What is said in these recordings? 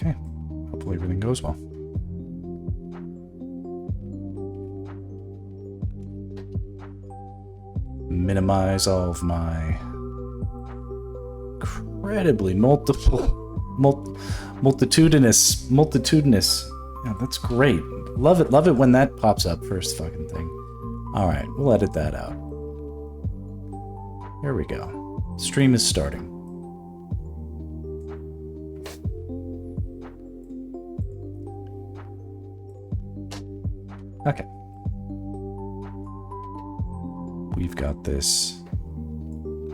Okay. Hopefully everything goes well. Minimize all of my incredibly multitudinous. Yeah, that's great. Love it when that pops up first fucking thing. All right, we'll edit that out. Here we go. Stream is starting. Okay. We've got this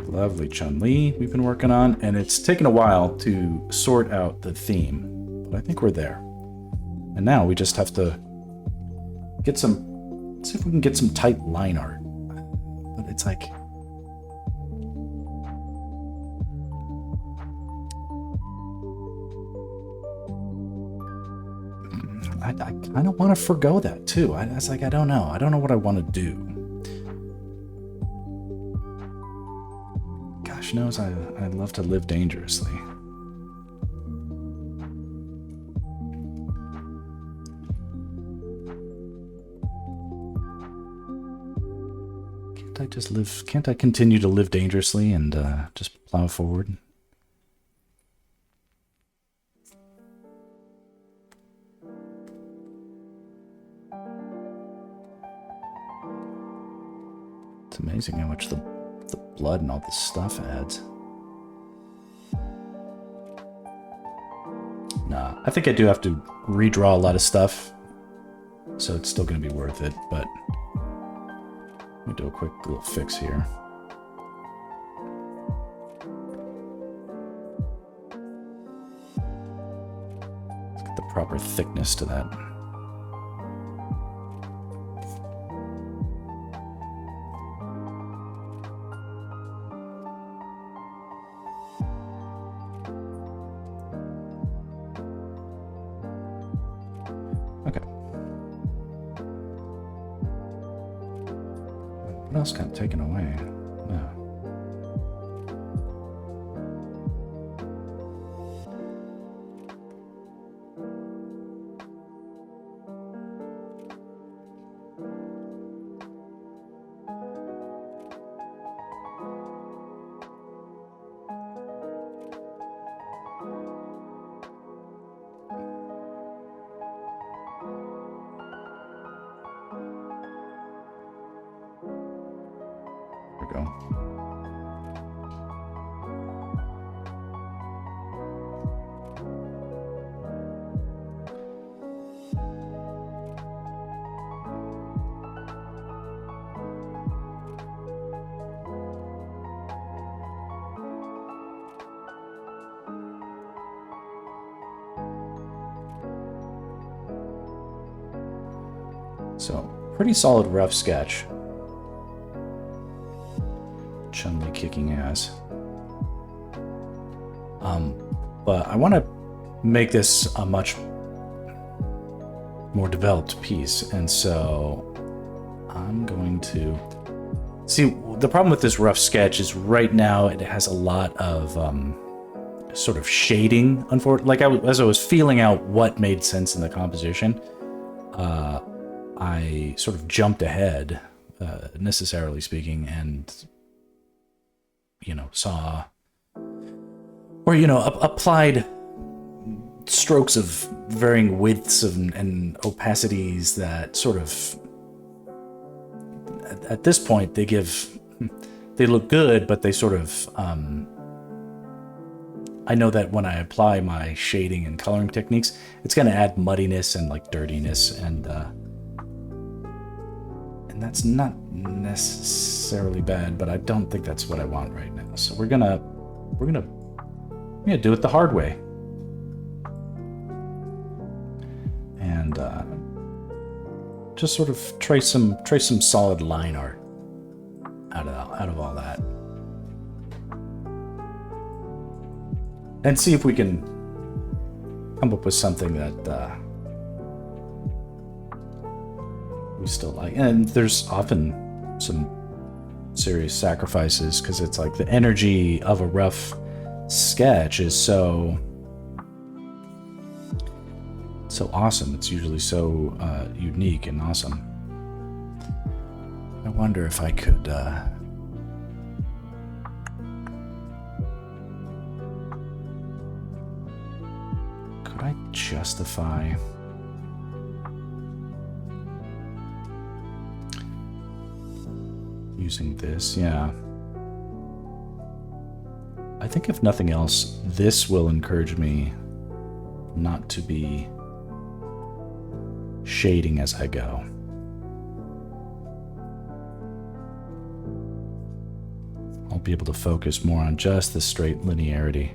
lovely Chun Li we've been working on, and it's taken a while to sort out the theme, but I think we're there. And now we just have to get some, see if we can get some tight line art. But it's like, I kind of want to forgo that too. I was like, I don't know what I want to do. Gosh knows I love to live dangerously. Can't I continue to live dangerously and just plow forward? It's amazing how much the blood and all this stuff adds. Nah, I think I do have to redraw a lot of stuff, so it's still going to be worth it, but let me do a quick little fix here. Let's get the proper thickness to that. What else got taken away? No. Go. So, pretty solid rough sketch. Chun Li kicking ass. But I want to make this a much more developed piece, and so I'm going to see. The problem with this rough sketch is right now it has a lot of sort of shading. Unfortunately, as I was feeling out what made sense in the composition, I sort of jumped ahead, necessarily speaking, and saw or applied strokes of varying widths and opacities that sort of at this point they look good, but they sort of I know that when I apply my shading and coloring techniques, it's going to add muddiness and like dirtiness, and that's not necessarily bad, but I don't think that's what I want right now. So we're gonna do it the hard way, and just sort of trace some solid line art out of all that, and see if we can come up with something that we still like. And there's often some serious sacrifices, because it's like the energy of a rough sketch is so so awesome. It's usually so unique and awesome. I wonder if I could I justify using this? Yeah. I think if nothing else, this will encourage me not to be shading as I go. I'll be able to focus more on just the straight linearity.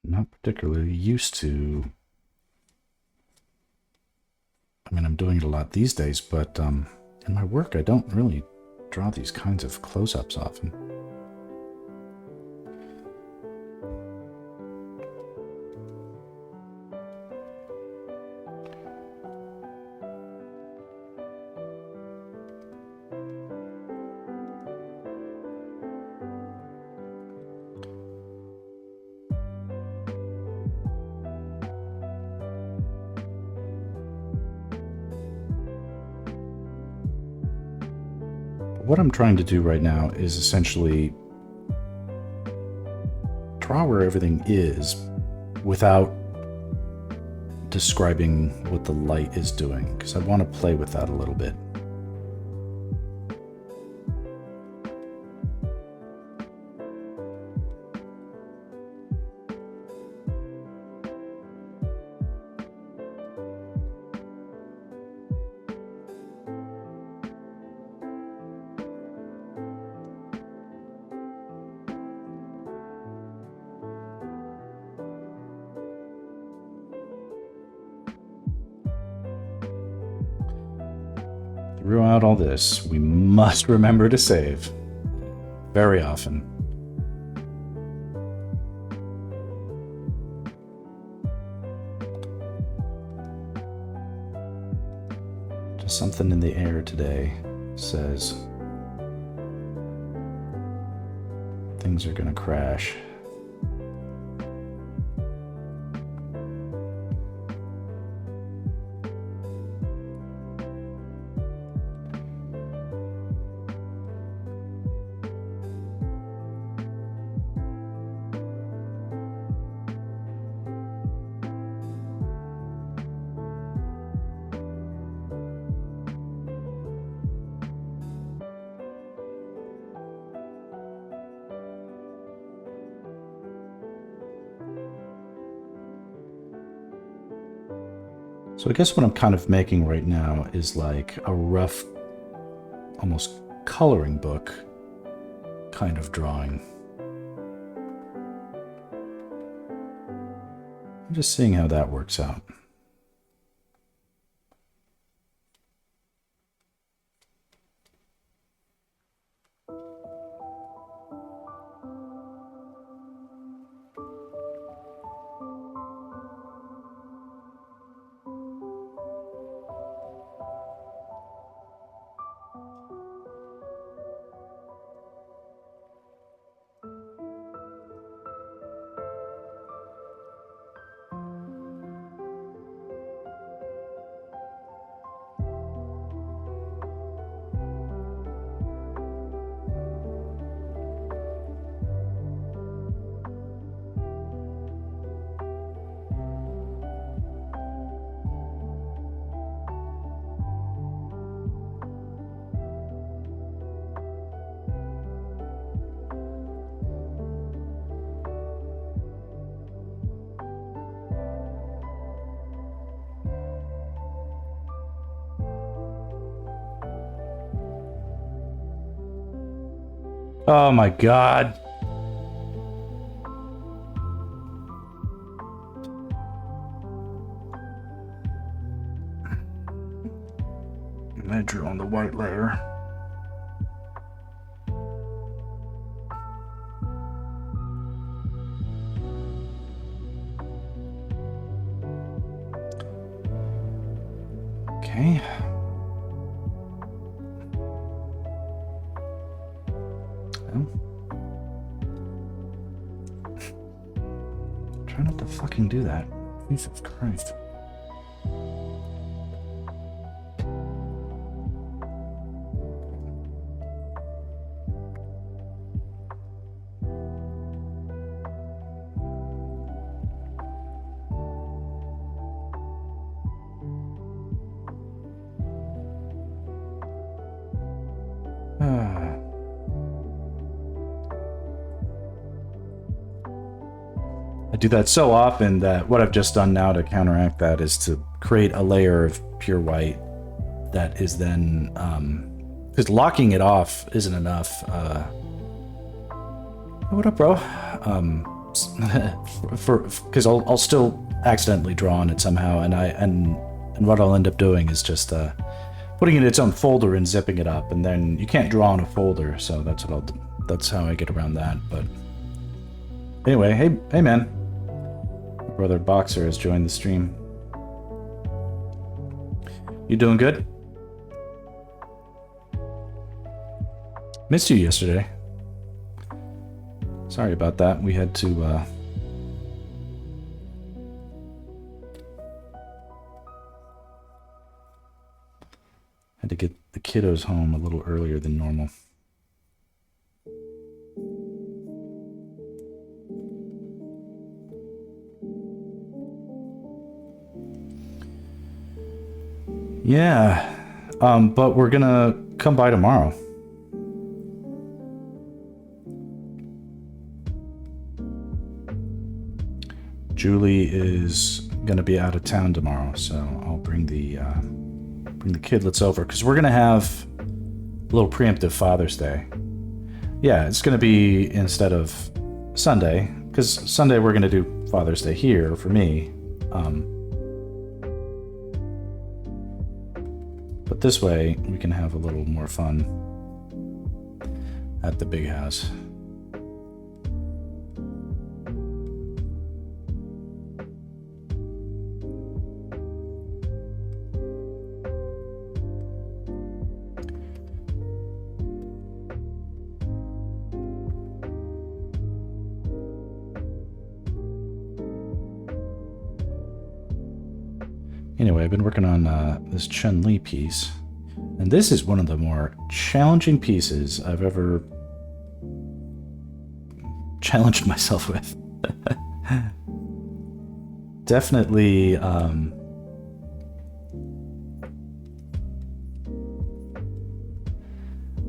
Not particularly used to. I mean, I'm doing it a lot these days, but in my work, I don't really draw these kinds of close-ups often. What I'm trying to do right now is essentially draw where everything is without describing what the light is doing, because I want to play with that a little bit. Throughout all this, we must remember to save. Very often. Just something in the air today says things are gonna crash. So I guess what I'm kind of making right now is like a rough, almost coloring book kind of drawing. I'm just seeing how that works out. Oh my god. I drew on the white layer. Okay. Well. Try not to fucking do that. Jesus Christ. I do that so often that what I've just done now to counteract that is to create a layer of pure white that is then, because locking it off isn't enough. What up, bro? Because I'll still accidentally draw on it somehow, and what I'll end up doing is just putting it in its own folder and zipping it up, and then you can't draw on a folder, so that's what I'll do. That's how I get around that. But anyway, hey man. Brother Boxer has joined the stream. You doing good? Missed you yesterday. Sorry about that. We had to get the kiddos home a little earlier than normal. Yeah, but we're gonna come by tomorrow. Julie is gonna be out of town tomorrow, so I'll bring the kidlets over because we're gonna have a little preemptive Father's Day. Yeah, it's gonna be instead of Sunday, because Sunday we're gonna do Father's Day here for me. But this way, we can have a little more fun at the big house. Anyway, I've been working on this Chun Li piece, and this is one of the more challenging pieces I've ever challenged myself with. Definitely, I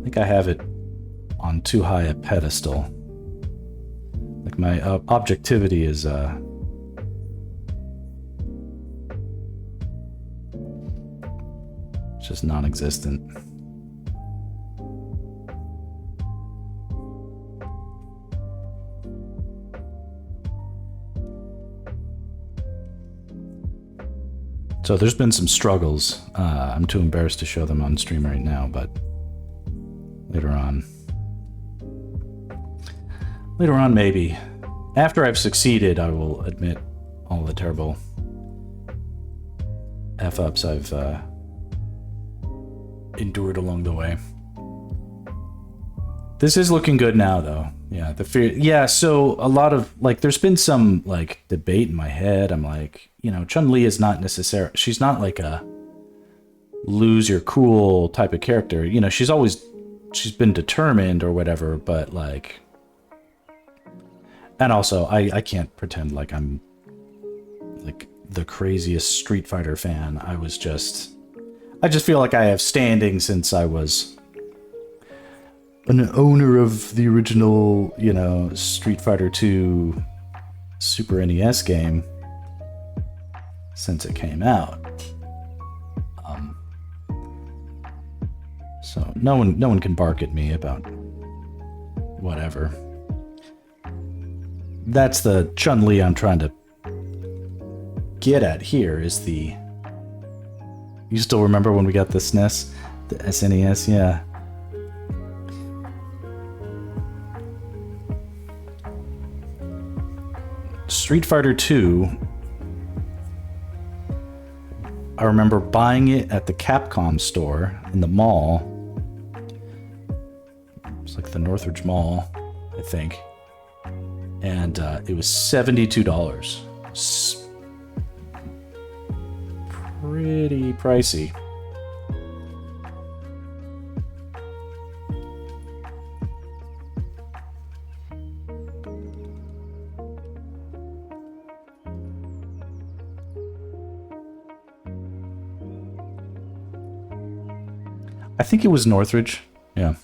think I have it on too high a pedestal. Like my objectivity is just non-existent. So there's been some struggles. I'm too embarrassed to show them on stream right now, but later on. Later on, maybe. After I've succeeded, I will admit all the terrible F-ups I've endured along the way. This is looking good now, though. Yeah, the fear. Yeah, so a lot of like, there's been some like debate in my head. I'm like, you know, Chun Li is not necessarily. She's not like a lose your cool type of character. You know, she's been determined or whatever. But like, and also, I can't pretend like I'm like the craziest Street Fighter fan. I just feel like I have standing since I was an owner of the original, you know, Street Fighter 2 Super NES game since it came out. So no one can bark at me about whatever. That's the Chun Li I'm trying to get at here is the... You still remember when we got the SNES? The SNES, yeah. Street Fighter 2, I remember buying it at the Capcom store in the mall. It's like the Northridge Mall, I think. And it was $72. Pretty pricey. I think it was Northridge. Yeah.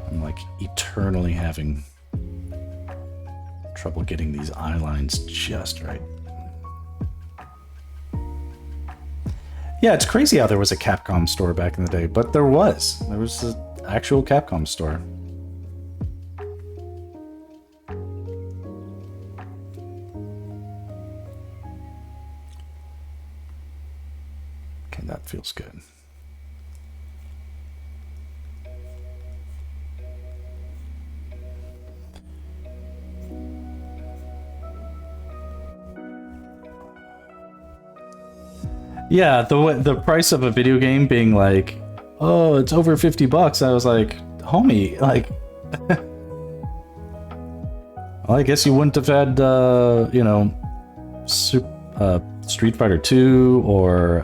I'm like eternally having trouble getting these eye lines just right. Yeah, it's crazy how there was a Capcom store back in the day, but there was an actual Capcom store. Okay, that feels good. Yeah, the price of a video game being like, oh, it's over $50. I was like, homie, like, well, I guess you wouldn't have had, you know, Street Fighter 2 or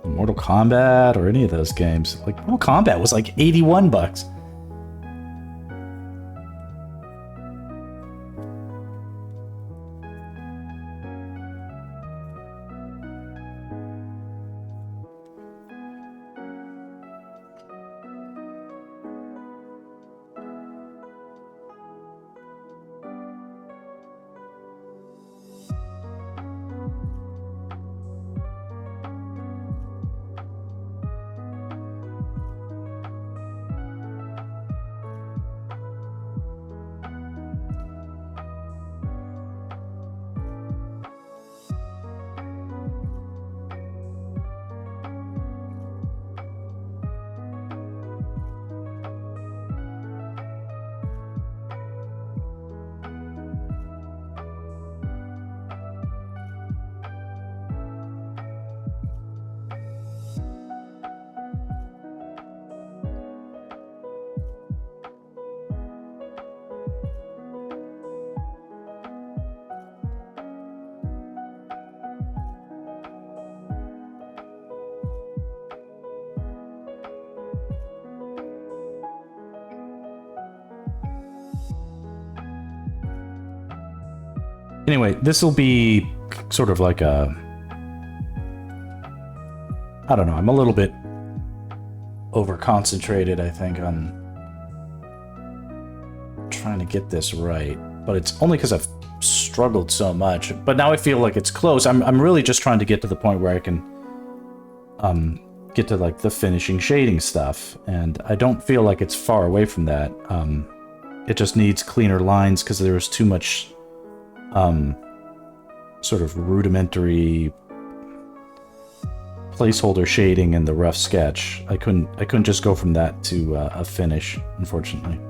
Mortal Kombat or any of those games. Like, Mortal Kombat was like $81. Anyway, this will be sort of like a... I don't know, I'm a little bit over-concentrated, I think, on trying to get this right. But it's only because I've struggled so much. But now I feel like it's close. I'm really just trying to get to the point where I can get to, like, the finishing shading stuff. And I don't feel like it's far away from that. It just needs cleaner lines because there was too much... sort of rudimentary placeholder shading in the rough sketch. I couldn't just go from that to a finish, unfortunately.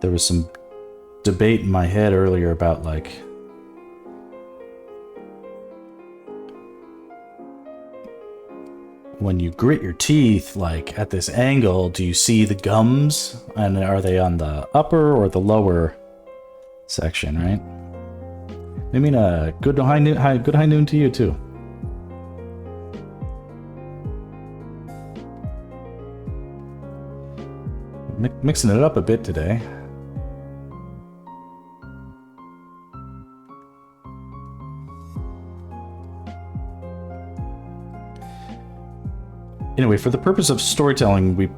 There was some debate in my head earlier about, like, when you grit your teeth, like at this angle, do you see the gums? And are they on the upper or the lower section, right? I mean, good high noon to you too. Mixing it up a bit today. Anyway, for the purpose of storytelling, we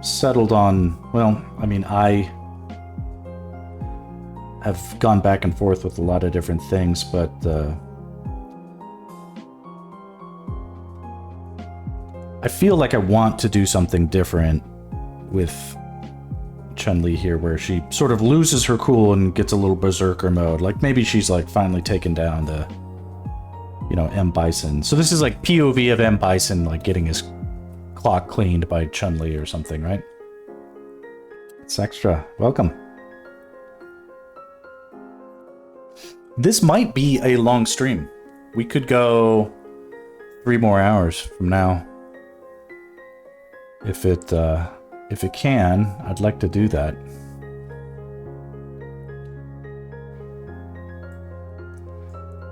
settled on, well, I mean, I have gone back and forth with a lot of different things, but I feel like I want to do something different with Chun Li here, where she sort of loses her cool and gets a little berserker mode. Like maybe she's like finally taken down the, you know, M. Bison. So this is like POV of M. Bison, like getting his clock cleaned by Chun Li or something, right? It's extra. Welcome. This might be a long stream. We could go 3 more hours from now. If it can, I'd like to do that.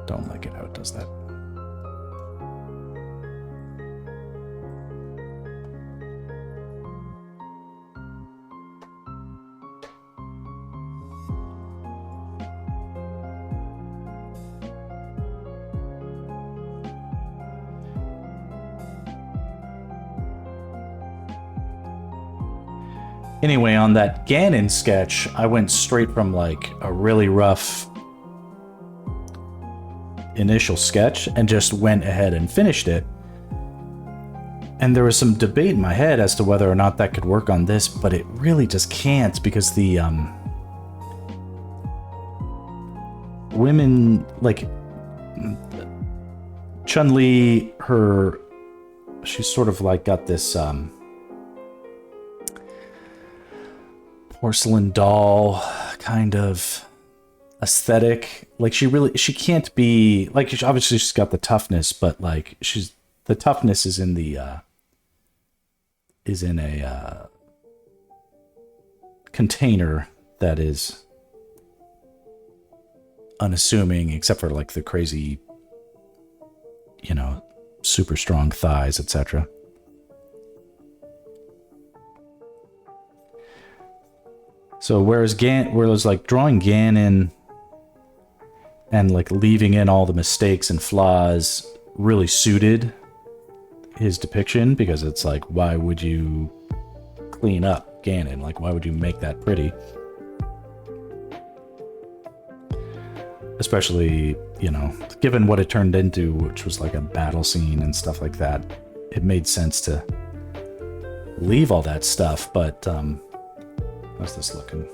Don't like it how it does that. Anyway, on that Ganon sketch, I went straight from like a really rough initial sketch and just went ahead and finished it. And there was some debate in my head as to whether or not that could work on this, but it really just can't, because the women, like Chun Li, she's sort of like got this porcelain doll kind of aesthetic. Like she can't be like, obviously she's got the toughness, but like the toughness is in a container that is unassuming, except for like the crazy, you know, super strong thighs, etc. So whereas like drawing Ganon and like leaving in all the mistakes and flaws really suited his depiction, because it's like, why would you clean up Ganon? Like, why would you make that pretty? Especially, you know, given what it turned into, which was like a battle scene and stuff like that, it made sense to leave all that stuff. But how's this looking?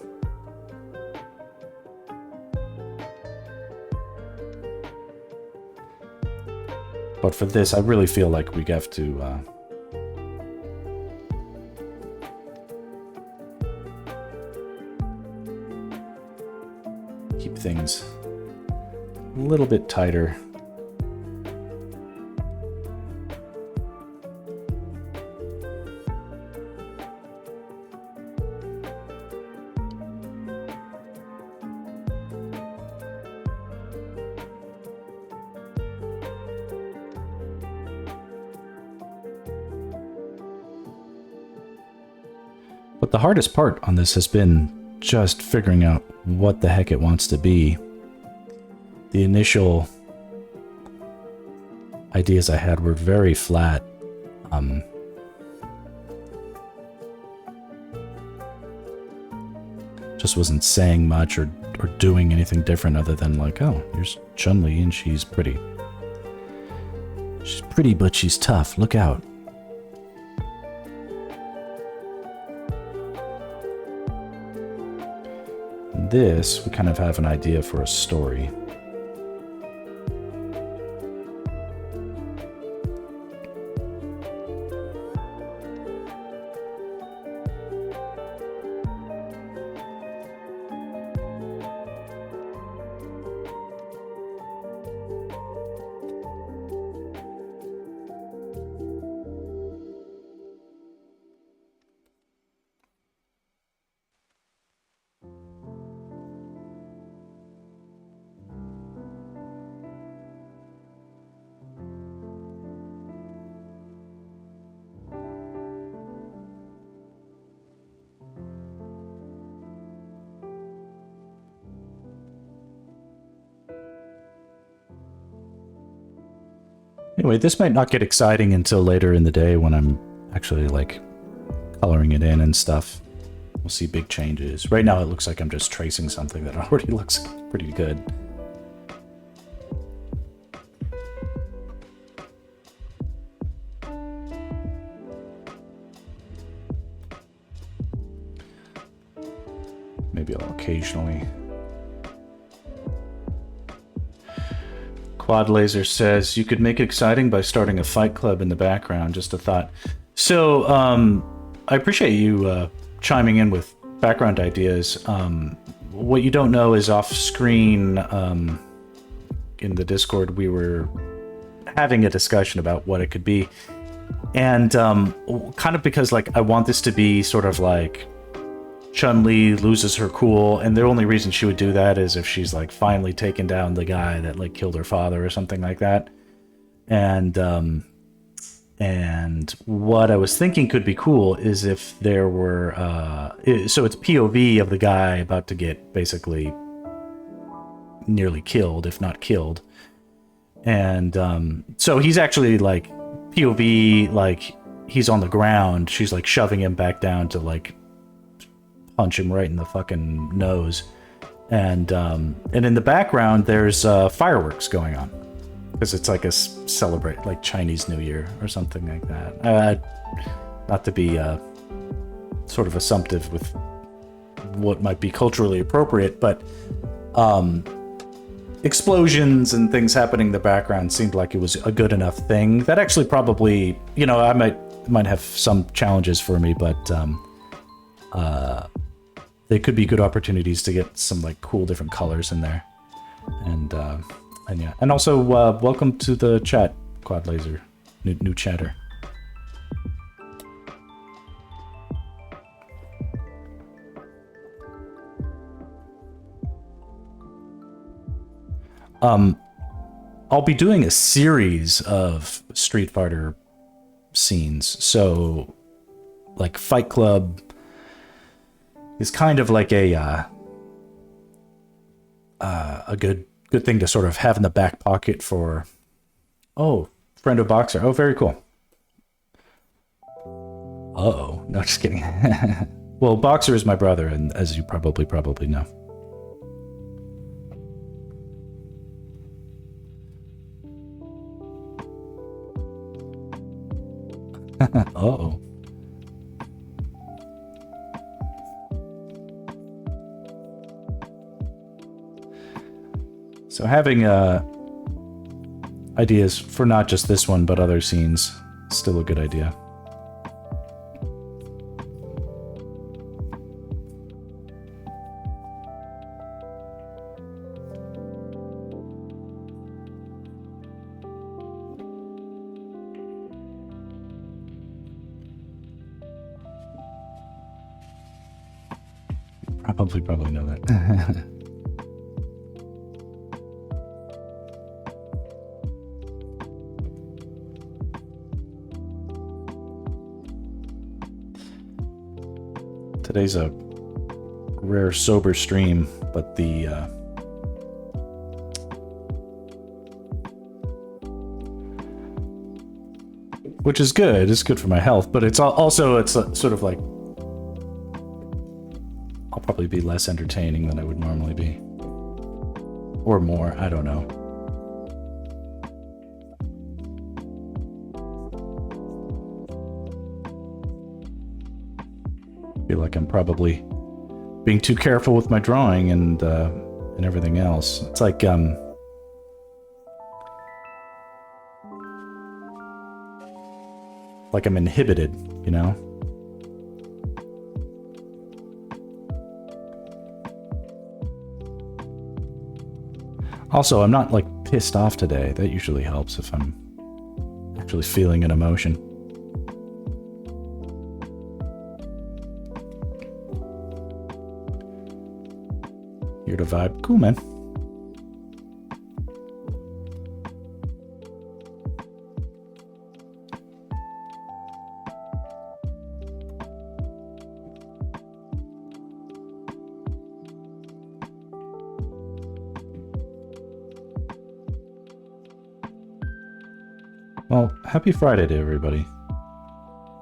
But for this, I really feel like we have to keep things a little bit tighter. But the hardest part on this has been just figuring out what the heck it wants to be. The initial ideas I had were very flat. Just wasn't saying much or doing anything different other than like, oh, here's Chun Li and she's pretty. She's pretty, but she's tough. Look out. This, we kind of have an idea for a story. Anyway, this might not get exciting until later in the day when I'm actually like coloring it in and stuff. We'll see big changes. Right now it looks like I'm just tracing something that already looks pretty good. Maybe I'll occasionally. Quad Laser says you could make it exciting by starting a fight club in the background. Just a thought. So I appreciate you chiming in with background ideas. What you don't know is off screen in the Discord we were having a discussion about what it could be, and kind of because like I want this to be sort of like Chun Li loses her cool, and the only reason she would do that is if she's like finally taken down the guy that like killed her father or something like that. And what I was thinking could be cool is if there were so it's POV of the guy about to get basically nearly killed, if not killed. And so he's actually like POV, like he's on the ground, she's like shoving him back down to like punch him right in the fucking nose, and in the background there's fireworks going on because it's like a celebrate like Chinese New Year or something like that. Not to be sort of assumptive with what might be culturally appropriate, but explosions and things happening in the background seemed like it was a good enough thing that actually probably, you know, I might have some challenges for me, but they could be good opportunities to get some like cool different colors in there. And yeah, and also welcome to the chat, Quad Laser, new chatter. I'll be doing a series of Street Fighter scenes, so like Fight Club is kind of like a good thing to sort of have in the back pocket for. Oh, friend of Boxer. Oh, very cool. Uh-oh. No, just kidding. Well, Boxer is my brother, and as you probably know. Uh-oh. So having ideas for not just this one, but other scenes, still a good idea. Probably know that. Today's a rare sober stream, but the which is good. It's good for my health, but it's also it's sort of like I'll probably be less entertaining than I would normally be, or more. I don't know. Feel like I'm probably being too careful with my drawing and everything else. It's like I'm inhibited, you know? Also, I'm not like pissed off today. That usually helps if I'm actually feeling an emotion. Here to vibe. Cool, man. Well, happy Friday to everybody.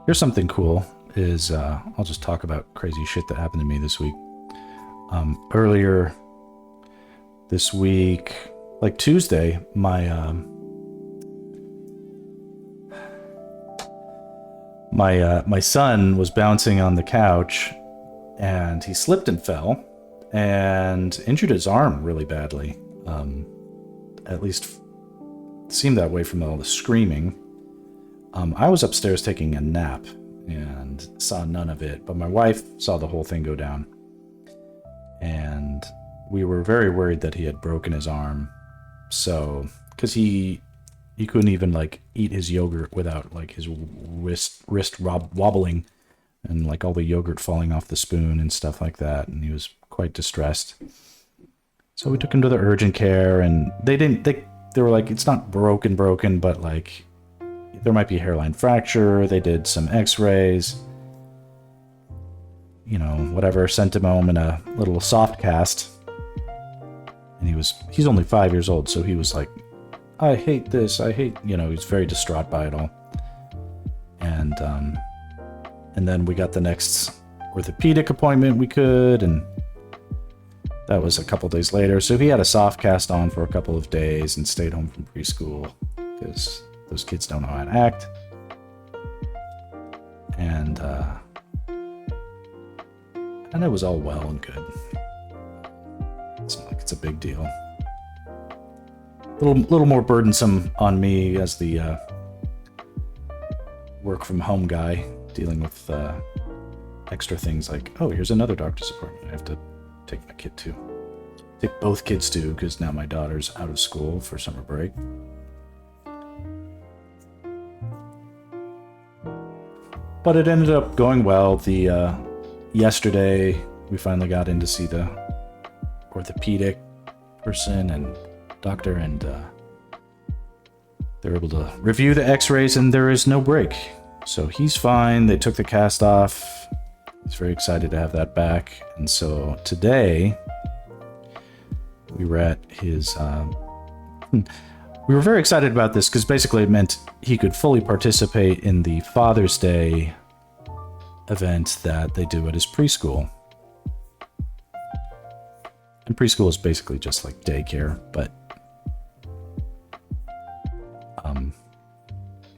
Here's something cool is I'll just talk about crazy shit that happened to me this week. Earlier this week, like Tuesday, my son was bouncing on the couch and he slipped and fell and injured his arm really badly. At least it seemed that way from all the screaming. I was upstairs taking a nap and saw none of it, but my wife saw the whole thing go down. And we were very worried that he had broken his arm. So, because he couldn't even like eat his yogurt without like his wrist wobbling and like all the yogurt falling off the spoon and stuff like that. And he was quite distressed. So we took him to the urgent care, and they were like, it's not broken, but like there might be a hairline fracture. They did some x-rays, you know, whatever, sent him home in a little soft cast. And he's only 5 years old, so he was like, I hate this, he's very distraught by it all. And then we got the next orthopedic appointment we could, and that was a couple days later. So he had a soft cast on for a couple of days and stayed home from preschool because those kids don't know how to act. And it was all well and good. It's not like it's a big deal. Little more burdensome on me as the work from home guy, dealing with extra things like, oh, here's another doctor's appointment I have to take my kid to. Take both kids to, because now my daughter's out of school for summer break. But it ended up going well. Yesterday we finally got in to see the orthopedic person and doctor, and they were able to review the x-rays, and there is no break. So he's fine. They took the cast off. He's very excited to have that back. And so today we were at his we were very excited about this because basically it meant he could fully participate in the Father's Day event that they do at his preschool. And preschool is basically just like daycare, but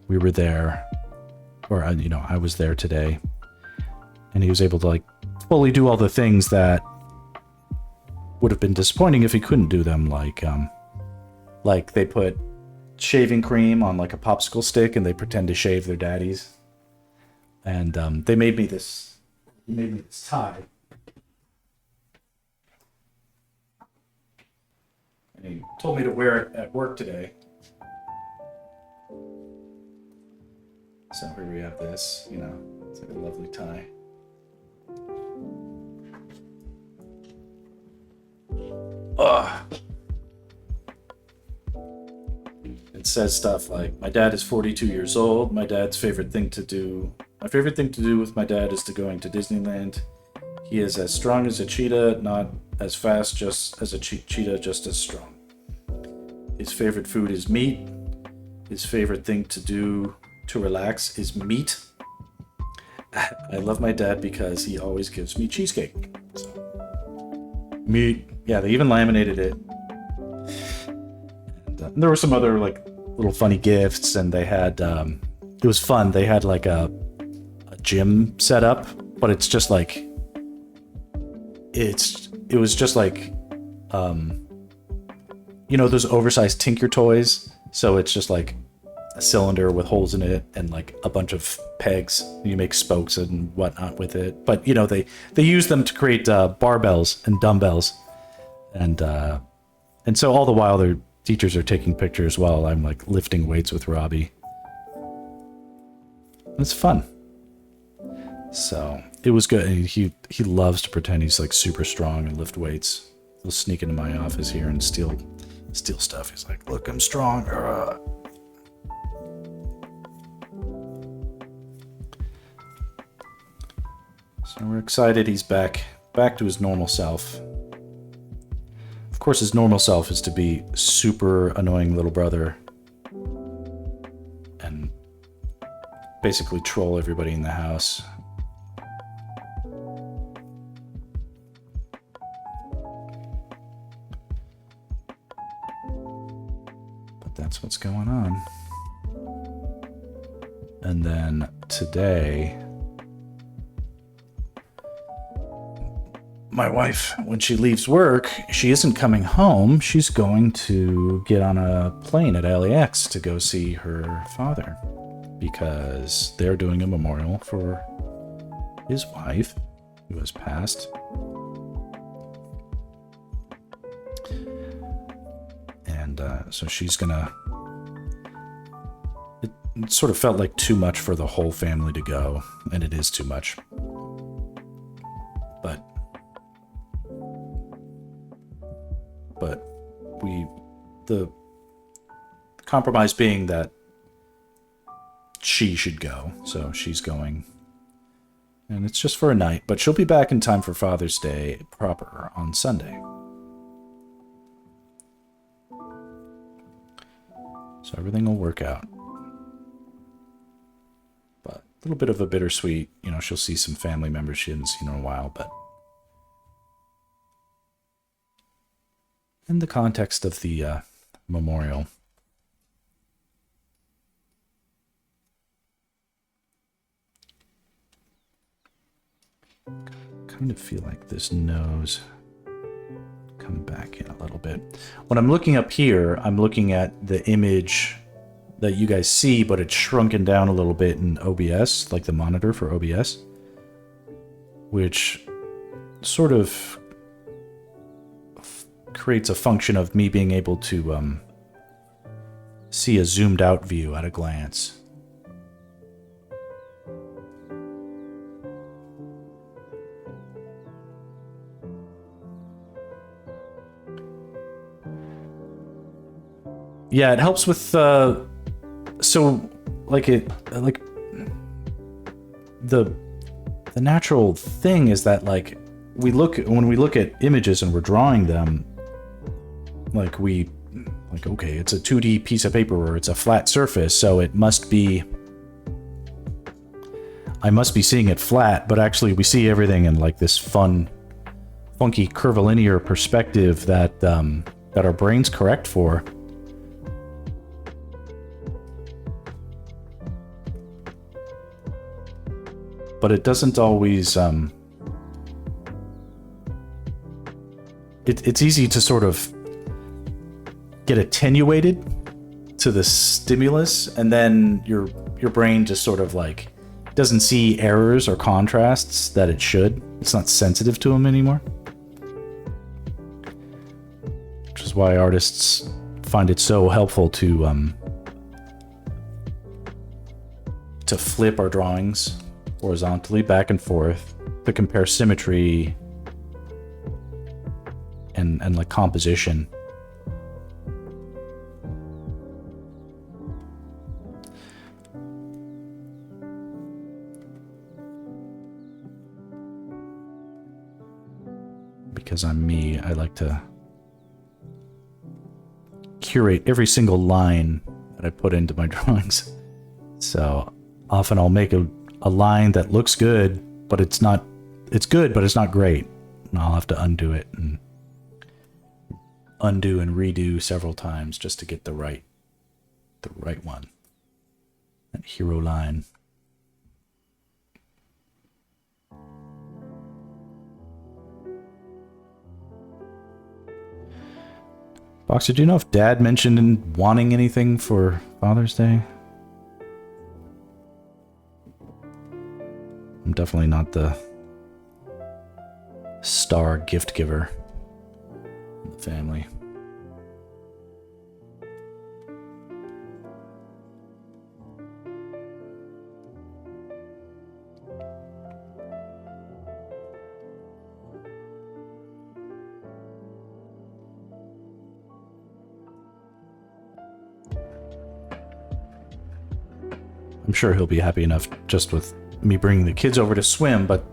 we were there, or I was there today, and he was able to like fully do all the things that would have been disappointing if he couldn't do them, like they put shaving cream on like a popsicle stick and they pretend to shave their daddies. And they made me this tie. And he told me to wear it at work today. So here we have this, it's like a lovely tie. It says stuff like, my dad is 42 years old. My favorite thing to do with my dad is to going to Disneyland. He is as strong as a cheetah, not as fast, just as a cheetah, just as strong. His favorite food is meat. His favorite thing to do to relax is meat. I love my dad because he always gives me cheesecake. So, meat. Yeah, they even laminated it. And there were some other like little funny gifts, and they had it was fun. They had like a gym set up, but it's just like it was just like those oversized Tinker toys. So it's just like a cylinder with holes in it and like a bunch of pegs. You make spokes and whatnot with it, but they use them to create barbells and dumbbells, and so all the while their teachers are taking pictures while I'm like lifting weights with Robbie. It's fun. So it was good. And he loves to pretend he's like super strong and lift weights. He'll sneak into my office here and steal stuff. He's like, look, I'm strong. So we're excited he's back to his normal self. Of course, his normal self is to be super annoying little brother and basically troll everybody in the house. But that's what's going on. And then today, my wife, when she leaves work, she isn't coming home. She's going to get on a plane at LAX to go see her father because they're doing a memorial for his wife who has passed. And so she's gonna... It sort of felt like too much for the whole family to go, and it is too much. But the compromise being that she should go, so she's going. And it's just for a night, but she'll be back in time for Father's Day proper on Sunday. So everything will work out. But a little bit of a bittersweet, you know, she'll see some family members she hasn't seen in a while, but in the context of the memorial, kind of feel like this nose come back in a little bit. When I'm looking up here, I'm looking at the image that you guys see, but it's shrunken down a little bit in OBS, like the monitor for OBS, which sort of creates a function of me being able to see a zoomed out view at a glance. Yeah, it helps with so like the natural thing is that like when we look at images and we're drawing them, like okay, it's a 2D piece of paper or it's a flat surface, so I must be seeing it flat, but actually we see everything in like this funky curvilinear perspective that our brains correct for. But it doesn't always it's easy to sort of get attenuated to the stimulus, and then your brain just sort of like doesn't see errors or contrasts that it should. It's not sensitive to them anymore. Which is why artists find it so helpful to flip our drawings horizontally back and forth to compare symmetry and like composition. Because I'm me, I like to curate every single line that I put into my drawings. So often I'll make a line that looks good, but it's good, but it's not great. And I'll have to undo it and redo several times just to get the right one. That hero line. Boxer, do you know if Dad mentioned wanting anything for Father's Day? I'm definitely not the star gift giver in the family. I'm sure he'll be happy enough just with me bringing the kids over to swim, but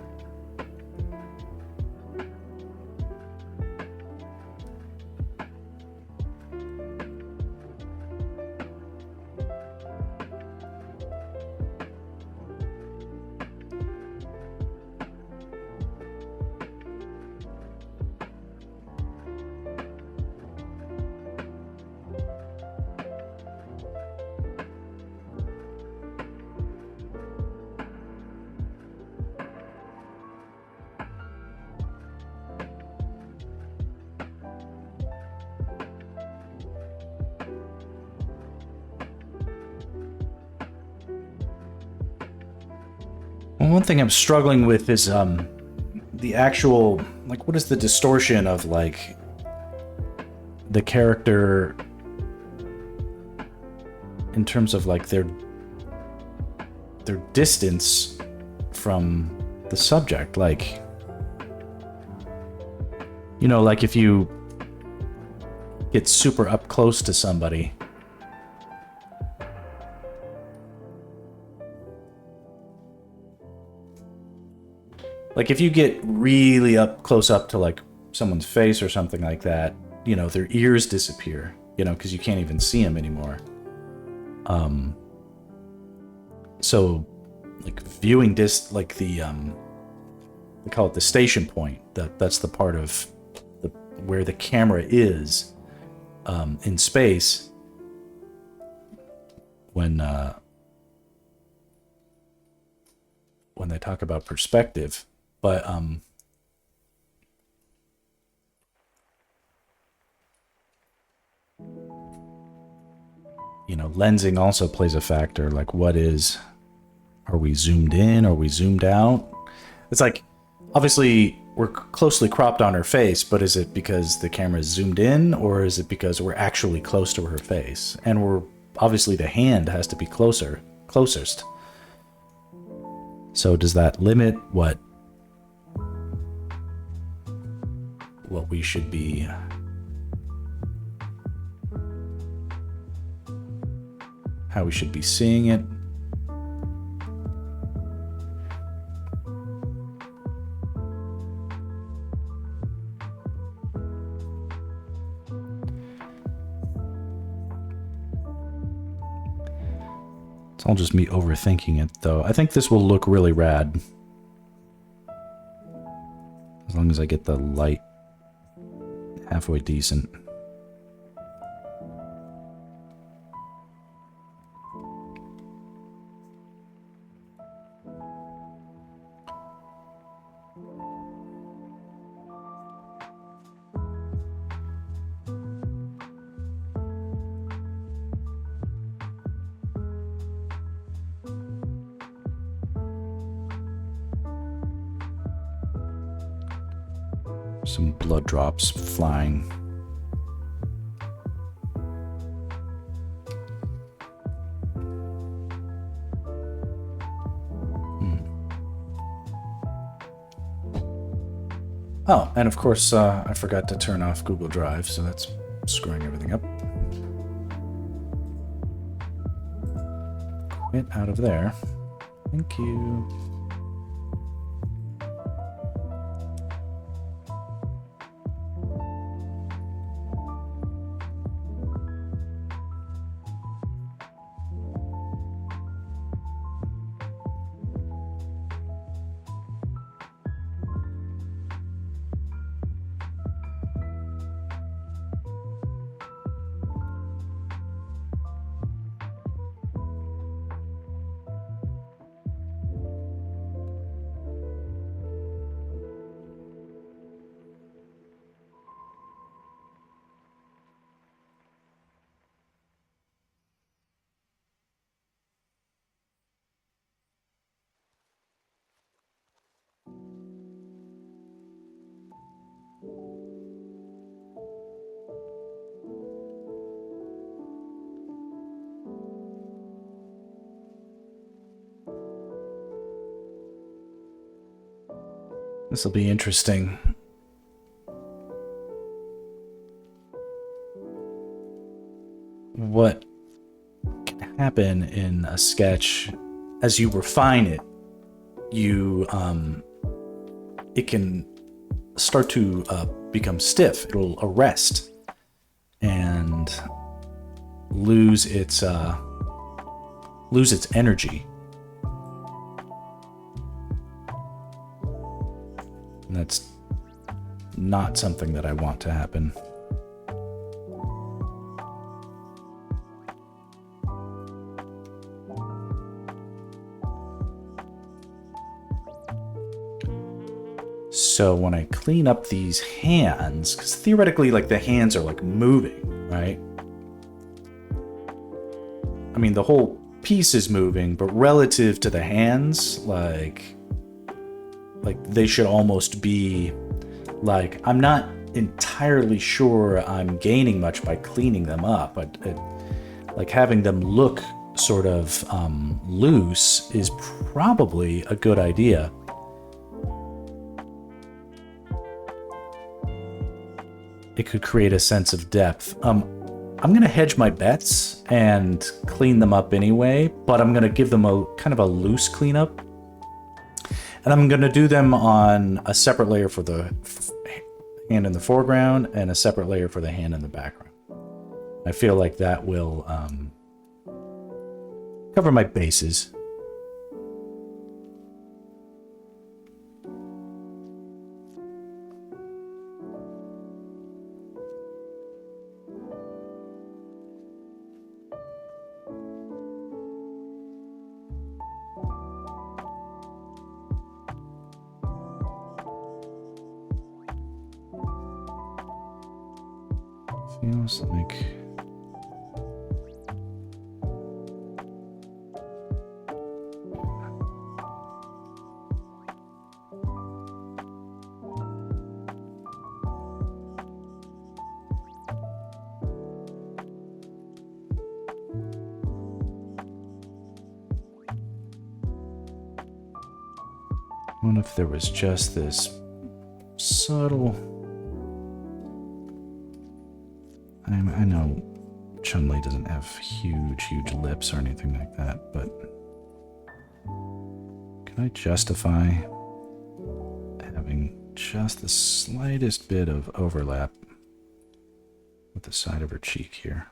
one thing I'm struggling with is the actual, like, what is the distortion of, like, the character in terms of, like, their distance from the subject. Like, you know, like if you get super up close to somebody, like if you get really close up to like someone's face or something like that, you know, their ears disappear, you know, because you can't even see them anymore. So like viewing this, like the they call it the station point. That's the part of where the camera is in space when they talk about perspective. But you know, lensing also plays a factor. Like, are we zoomed in? Are we zoomed out? It's like, obviously we're closely cropped on her face, but is it because the camera is zoomed in, or is it because we're actually close to her face? And we're obviously, the hand has to be closest. So does that limit what we should be how we should be seeing it? It's all just me overthinking it, though. I think this will look really rad. As long as I get the light halfway decent. Some blood drops flying. Oh, and of course, I forgot to turn off Google Drive, so that's screwing everything up. Quit out of there. Thank you. This will be interesting. What can happen in a sketch as you refine it? It can start to become stiff. It'll arrest and lose its energy. And that's not something that I want to happen. So when I clean up these hands, because theoretically, like, the hands are like moving, right? I mean, the whole piece is moving, but relative to the hands, like, like they should almost be like, I'm not entirely sure I'm gaining much by cleaning them up, but like having them look sort of loose is probably a good idea. It could create a sense of depth. I'm going to hedge my bets and clean them up anyway, but I'm going to give them a kind of a loose cleanup. And I'm going to do them on a separate layer for the hand in the foreground and a separate layer for the hand in the background. I feel like that will cover my bases. Feels like I wonder if there was just this subtle. I know Chun Li doesn't have huge lips or anything like that, but can I justify having just the slightest bit of overlap with the side of her cheek here?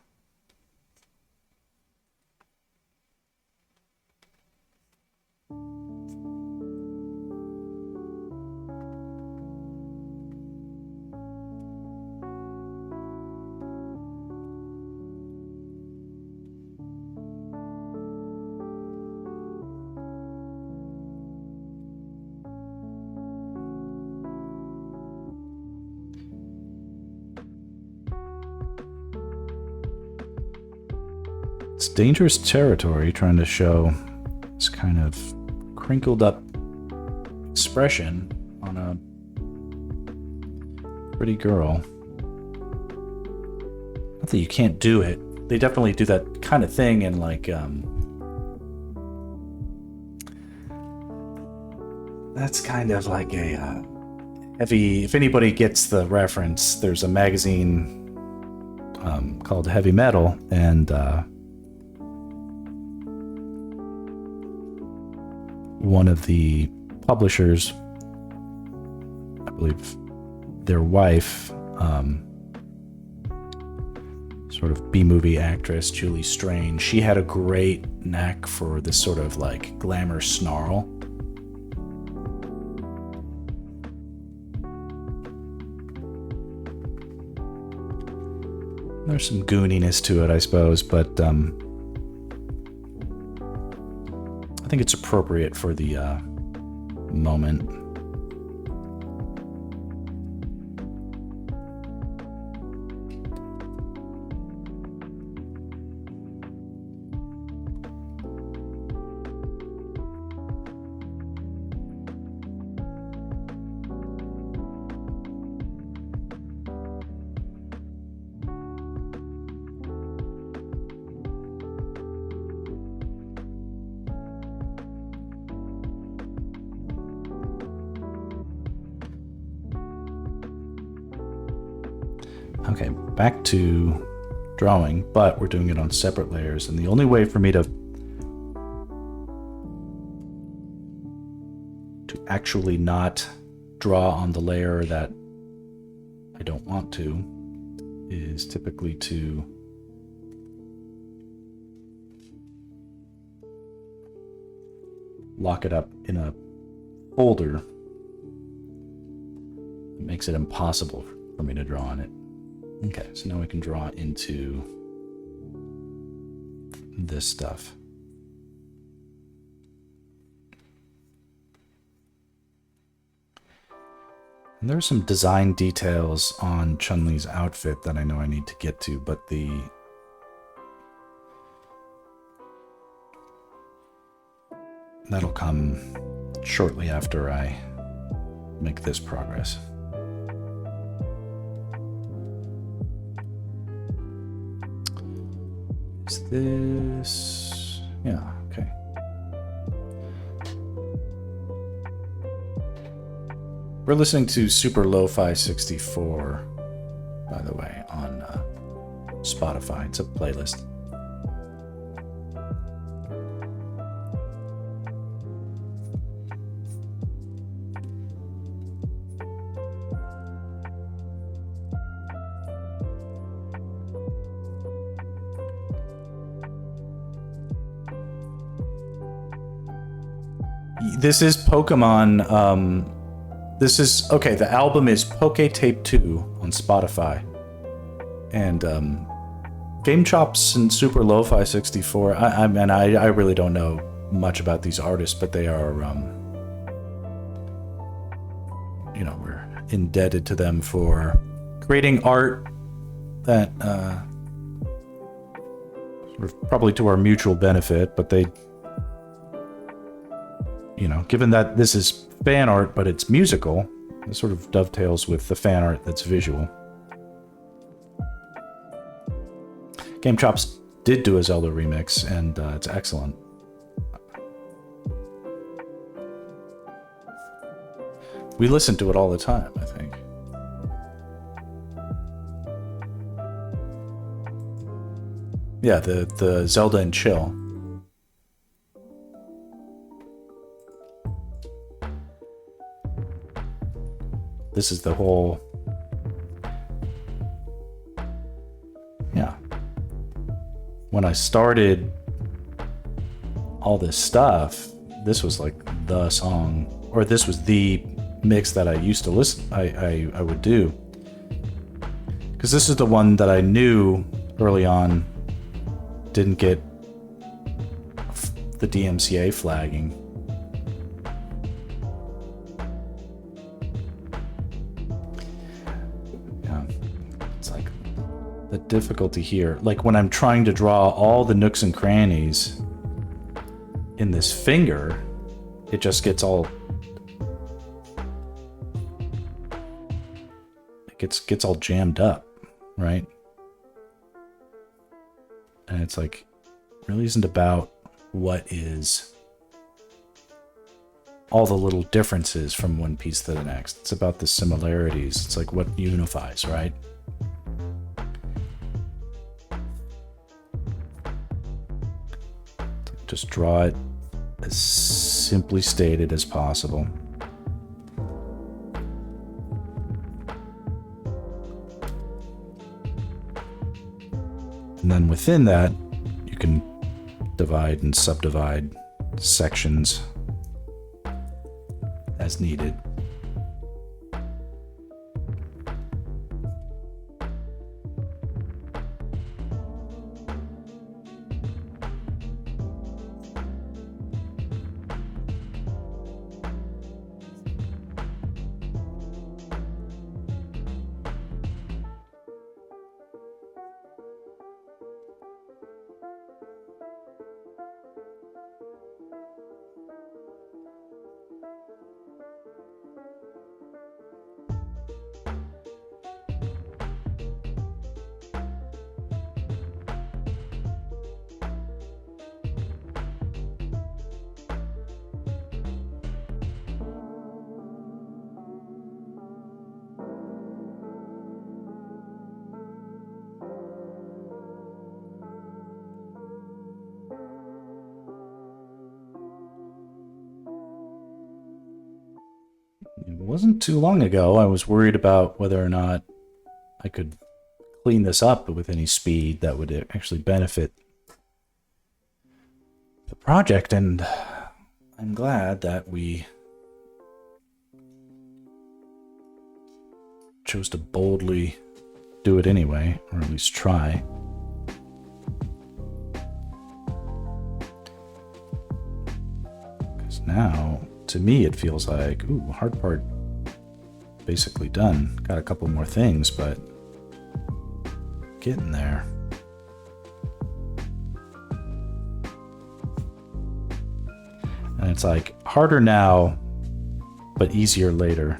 It's dangerous territory trying to show this kind of crinkled up expression on a pretty girl. Not that you can't do it. They definitely do that kind of thing in like that's kind of like a heavy, if anybody gets the reference, there's a magazine called Heavy Metal, and one of the publishers, I believe their wife, sort of B-movie actress, Julie Strain, she had a great knack for this sort of like glamour snarl. There's some gooniness to it, I suppose, but I think it's appropriate for the moment. Okay, back to drawing, but we're doing it on separate layers, and the only way for me to actually not draw on the layer that I don't want to is typically to lock it up in a folder. It makes it impossible for me to draw on it. Okay, so now we can draw into this stuff. And there are some design details on Chun Li's outfit that I know I need to get to, but that'll come shortly after I make this progress. Is this... yeah, okay. We're listening to Super Lo-Fi 64, by the way, on Spotify. It's a playlist. This is Pokemon. This is okay. The album is Poke Tape 2 on Spotify, and Game Chops and Super Lo-Fi 64. I really don't know much about these artists, but they are, you know, we're indebted to them for creating art that sort of probably to our mutual benefit, but they. You know, given that this is fan art, but it's musical, it sort of dovetails with the fan art that's visual. Game Chops did do a Zelda remix, and it's excellent. We listen to it all the time, I think. Yeah, the Zelda and Chill. This is the whole... yeah. When I started all this stuff, this was like the song, or this was the mix that I used to listen, I would do. Because this is the one that I knew early on didn't get the DMCA flagging. The difficulty here, like when I'm trying to draw all the nooks and crannies in this finger, it just gets all, it gets all jammed up, right? And it's like, it really isn't about what is all the little differences from one piece to the next. It's about the similarities. It's like what unifies, right? Just draw it as simply stated as possible. And then within that, you can divide and subdivide sections as needed. It wasn't too long ago I was worried about whether or not I could clean this up with any speed that would actually benefit the project, and I'm glad that we chose to boldly do it anyway, or at least try. Because now, to me, it feels like, ooh, hard part basically done. Got a couple more things, but getting there. And it's like harder now, but easier later.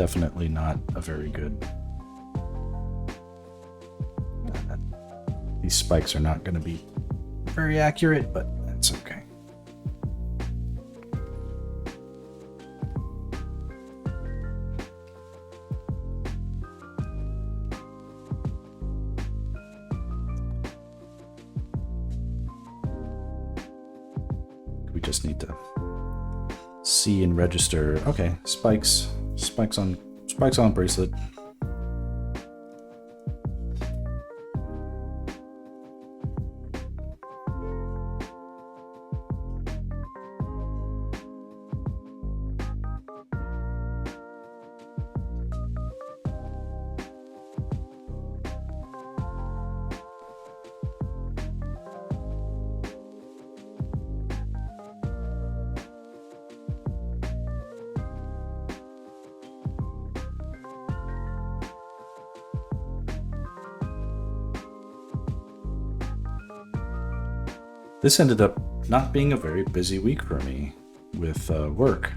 definitely not a very good... These spikes are not going to be very accurate, but that's okay. We just need to see and register. Okay, spikes on bracelet. This ended up not being a very busy week for me with work,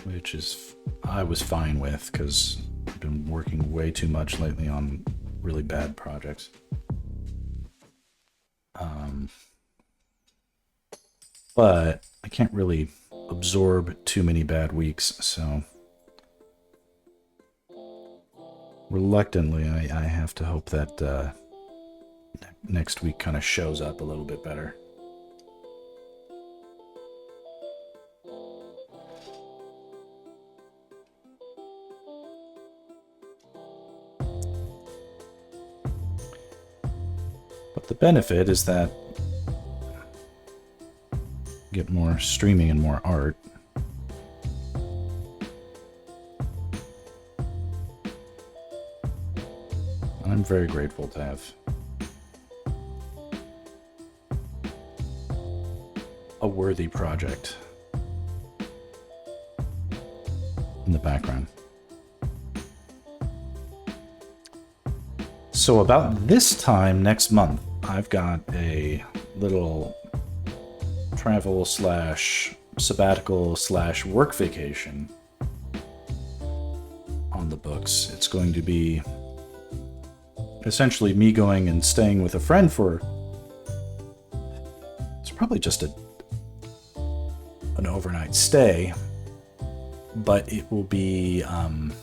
which is I was fine with because I've been working way too much lately on really bad projects. But I can't really absorb too many bad weeks, so reluctantly I have to hope that next week kind of shows up a little bit better. But the benefit is that you get more streaming and more art. And I'm very grateful to have a worthy project in the background. So about this time next month, I've got a little travel slash sabbatical slash work vacation on the books. It's going to be essentially me going and staying with a friend for, it's probably just an overnight stay, but it will be an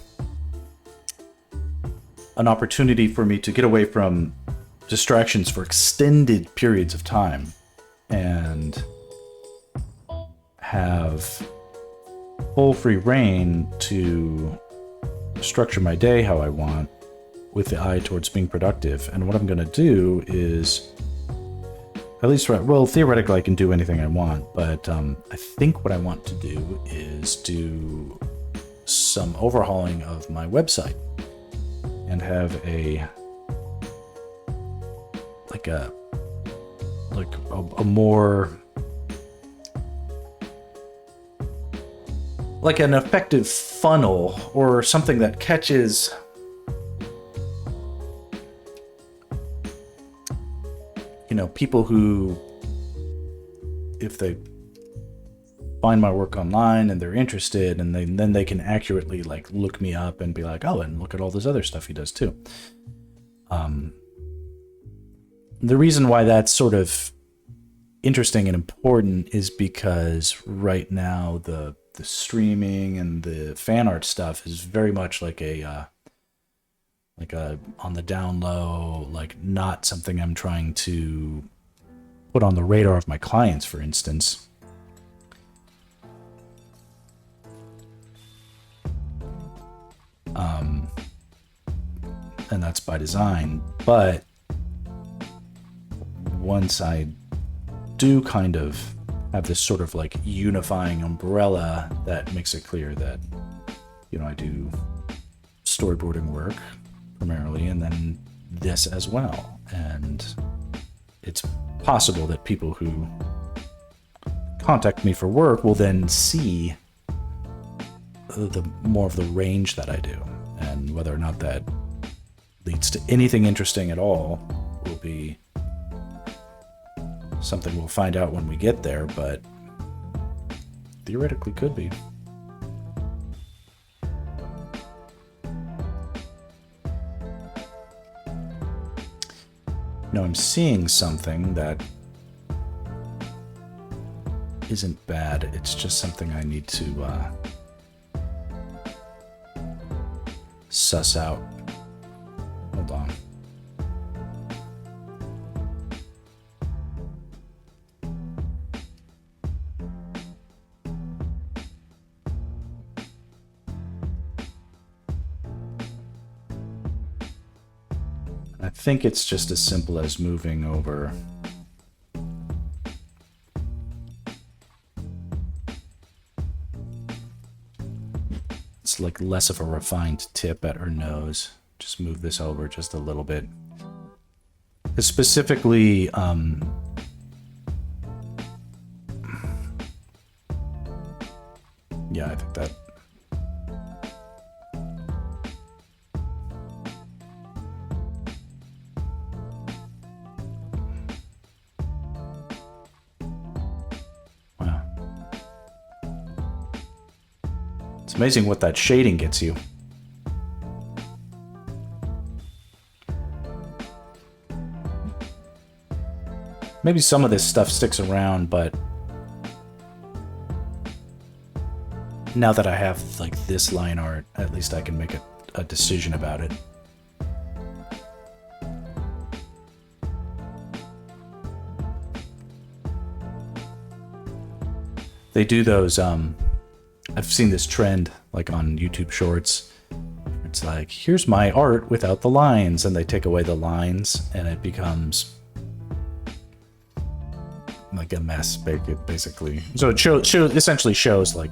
opportunity for me to get away from distractions for extended periods of time and have full free reign to structure my day how I want with the eye towards being productive. And what I'm going to do is, at least, well, theoretically I can do anything I want, but I think what I want to do is do some overhauling of my website and have a more like an effective funnel or something that catches people who, if they find my work online and they're interested, and then they can accurately like look me up and be like, oh, and look at all this other stuff he does too. The reason why that's sort of interesting and important is because right now the streaming and the fan art stuff is very much like a on the down low, like not something I'm trying to put on the radar of my clients, for instance. And that's by design. But once I do kind of have this sort of like unifying umbrella that makes it clear that, I do storyboarding work primarily, and then this as well. And it's possible that people who contact me for work will then see the more of the range that I do, and whether or not that leads to anything interesting at all will be something we'll find out when we get there, but theoretically could be. I'm seeing something that isn't bad. It's just something I need to suss out. Hold on. I think it's just as simple as moving over. It's like less of a refined tip at her nose. Just move this over just a little bit. Specifically, yeah, I think that. Wow. It's amazing what that shading gets you. Maybe some of this stuff sticks around, but now that I have like this line art, at least I can make a decision about it. They do those, I've seen this trend like on YouTube Shorts. It's like, here's my art without the lines, and they take away the lines and it becomes like a mess, basically. So it essentially shows like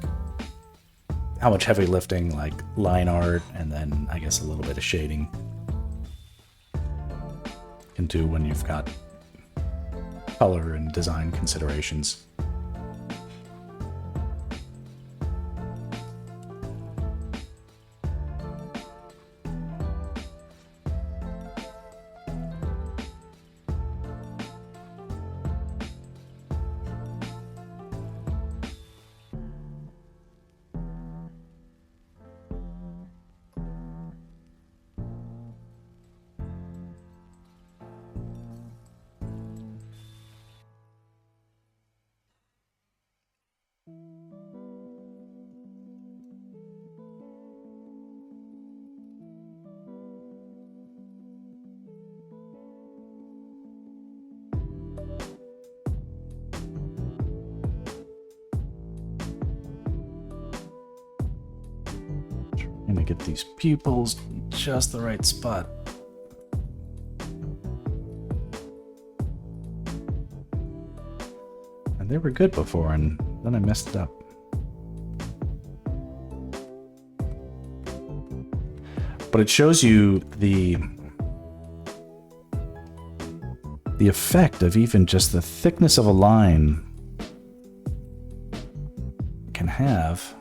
how much heavy lifting like line art and then I guess a little bit of shading can do when you've got color and design considerations. I'm gonna get these pupils in just the right spot. And they were good before, and then I messed it up. But it shows you the effect of even just the thickness of a line can have.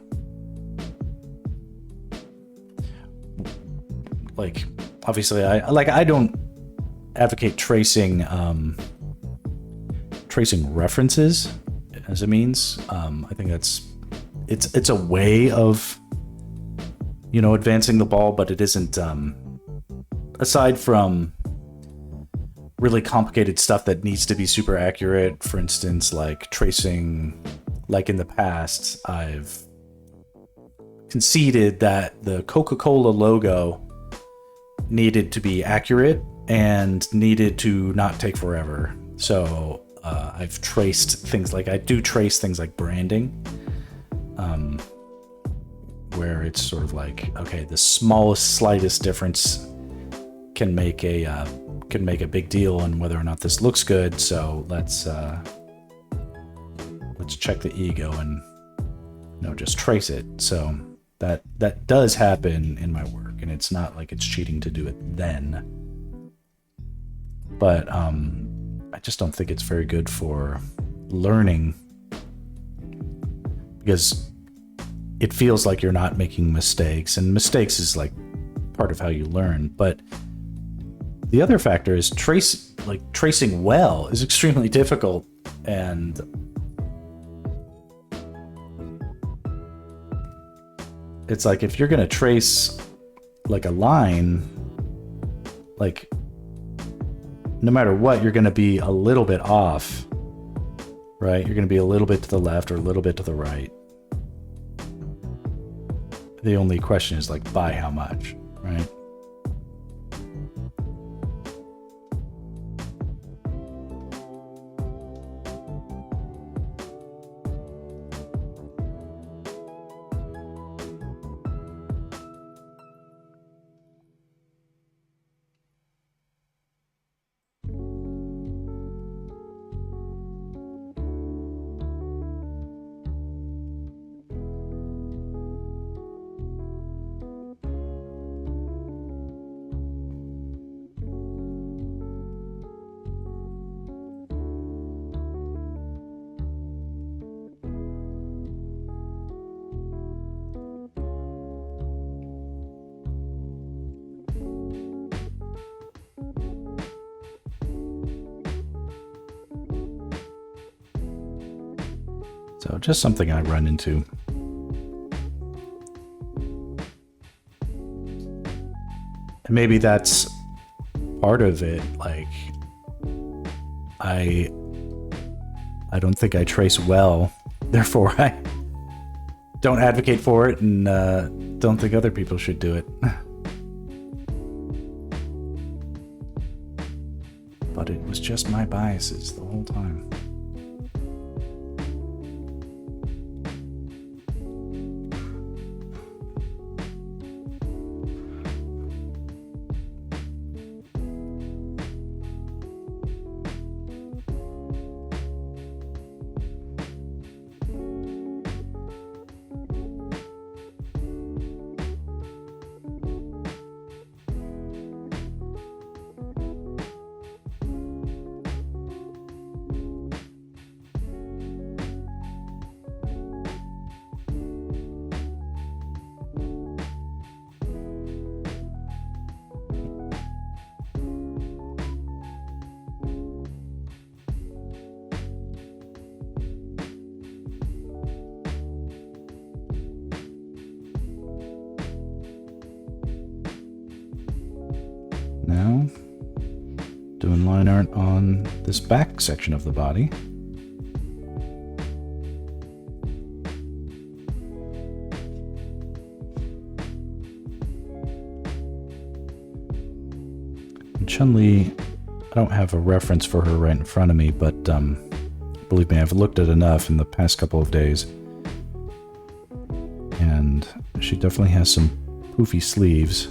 Like, obviously, I don't advocate tracing references as a means. I think it's a way of, you know, advancing the ball, but it isn't. Aside from really complicated stuff that needs to be super accurate, for instance, like tracing, like in the past, I've conceded that the Coca-Cola logo needed to be accurate and needed to not take forever. So I've traced things like, I do trace things like branding, where it's sort of like, okay, the smallest, slightest difference can make a big deal on whether or not this looks good. So let's check the ego and, you know, just trace it. So that does happen in my work, and it's not like it's cheating to do it then. But I just don't think it's very good for learning, because it feels like you're not making mistakes, and mistakes is like part of how you learn. But the other factor is tracing well is extremely difficult, and it's like if you're gonna trace like a line, like no matter what, you're going to be a little bit off, right? You're going to be a little bit to the left or a little bit to the right. The only question is like, by how much, right? So just something I run into. And maybe that's part of it. Like, I don't think I trace well, therefore I don't advocate for it, and don't think other people should do it. But it was just my biases the whole time. Now, doing line art on this back section of the body. And Chun Li, I don't have a reference for her right in front of me, but believe me, I've looked at enough in the past couple of days. And she definitely has some poofy sleeves.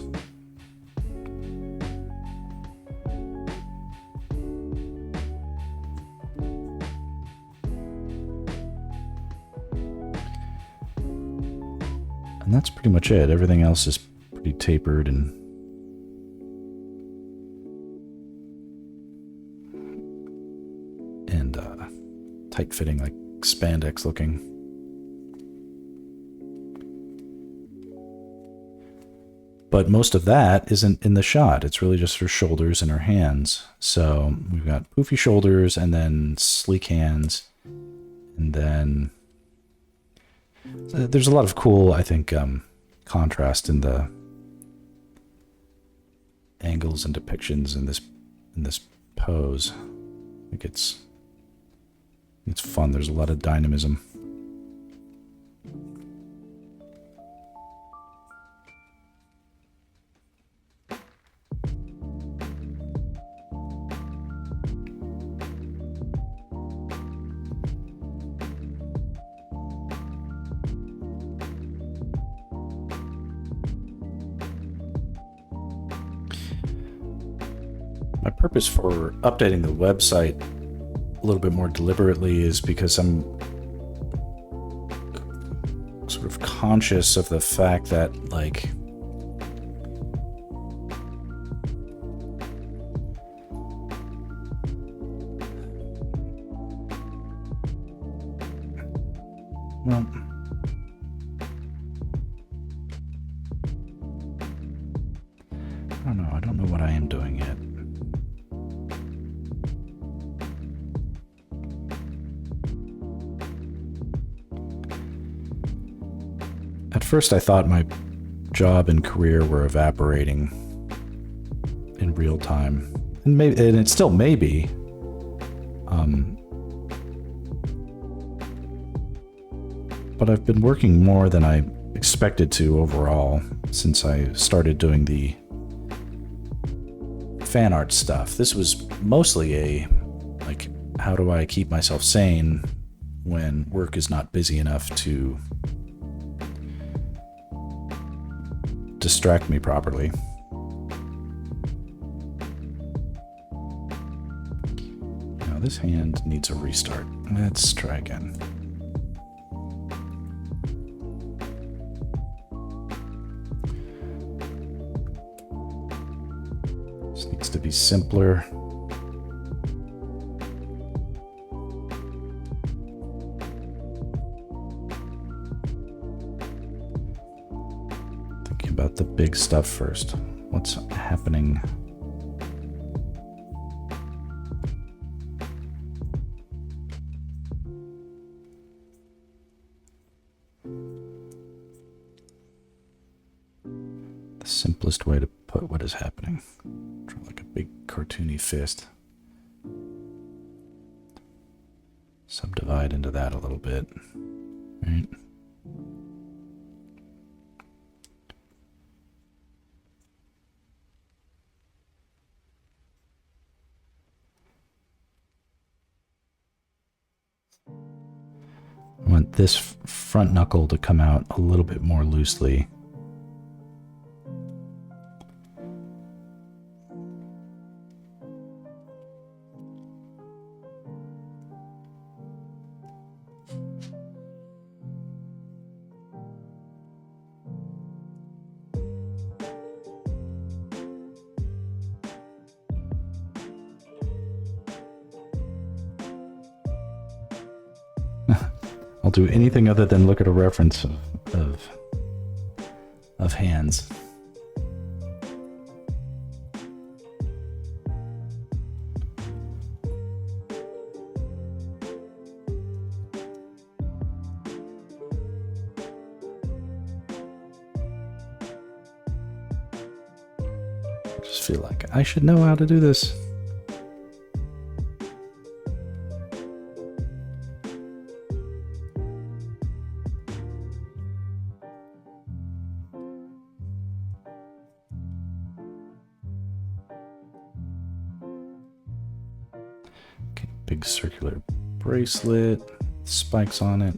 And that's pretty much it. Everything else is pretty tapered and tight-fitting, like spandex looking. But most of that isn't in the shot. It's really just her shoulders and her hands. So we've got poofy shoulders and then sleek hands. And then there's a lot of cool, I think, contrast in the angles and depictions in this pose. I think it's fun. There's a lot of dynamism. My purpose for updating the website a little bit more deliberately is because I'm sort of conscious of the fact that, like, well, I don't know what I am doing yet. At first I thought my job and career were evaporating in real time, and it still may be. But I've been working more than I expected to overall since I started doing the fan art stuff. This was mostly a, like, how do I keep myself sane when work is not busy enough to distract me properly. Now this hand needs a restart. Let's try again. This needs to be simpler. About the big stuff first. What's happening? The simplest way to put what is happening. Draw like a big cartoony fist. Subdivide into that a little bit. Right? I want this front knuckle to come out a little bit more loosely. I'll do anything other than look at a reference of hands. I just feel like I should know how to do this. Big circular bracelet, spikes on it.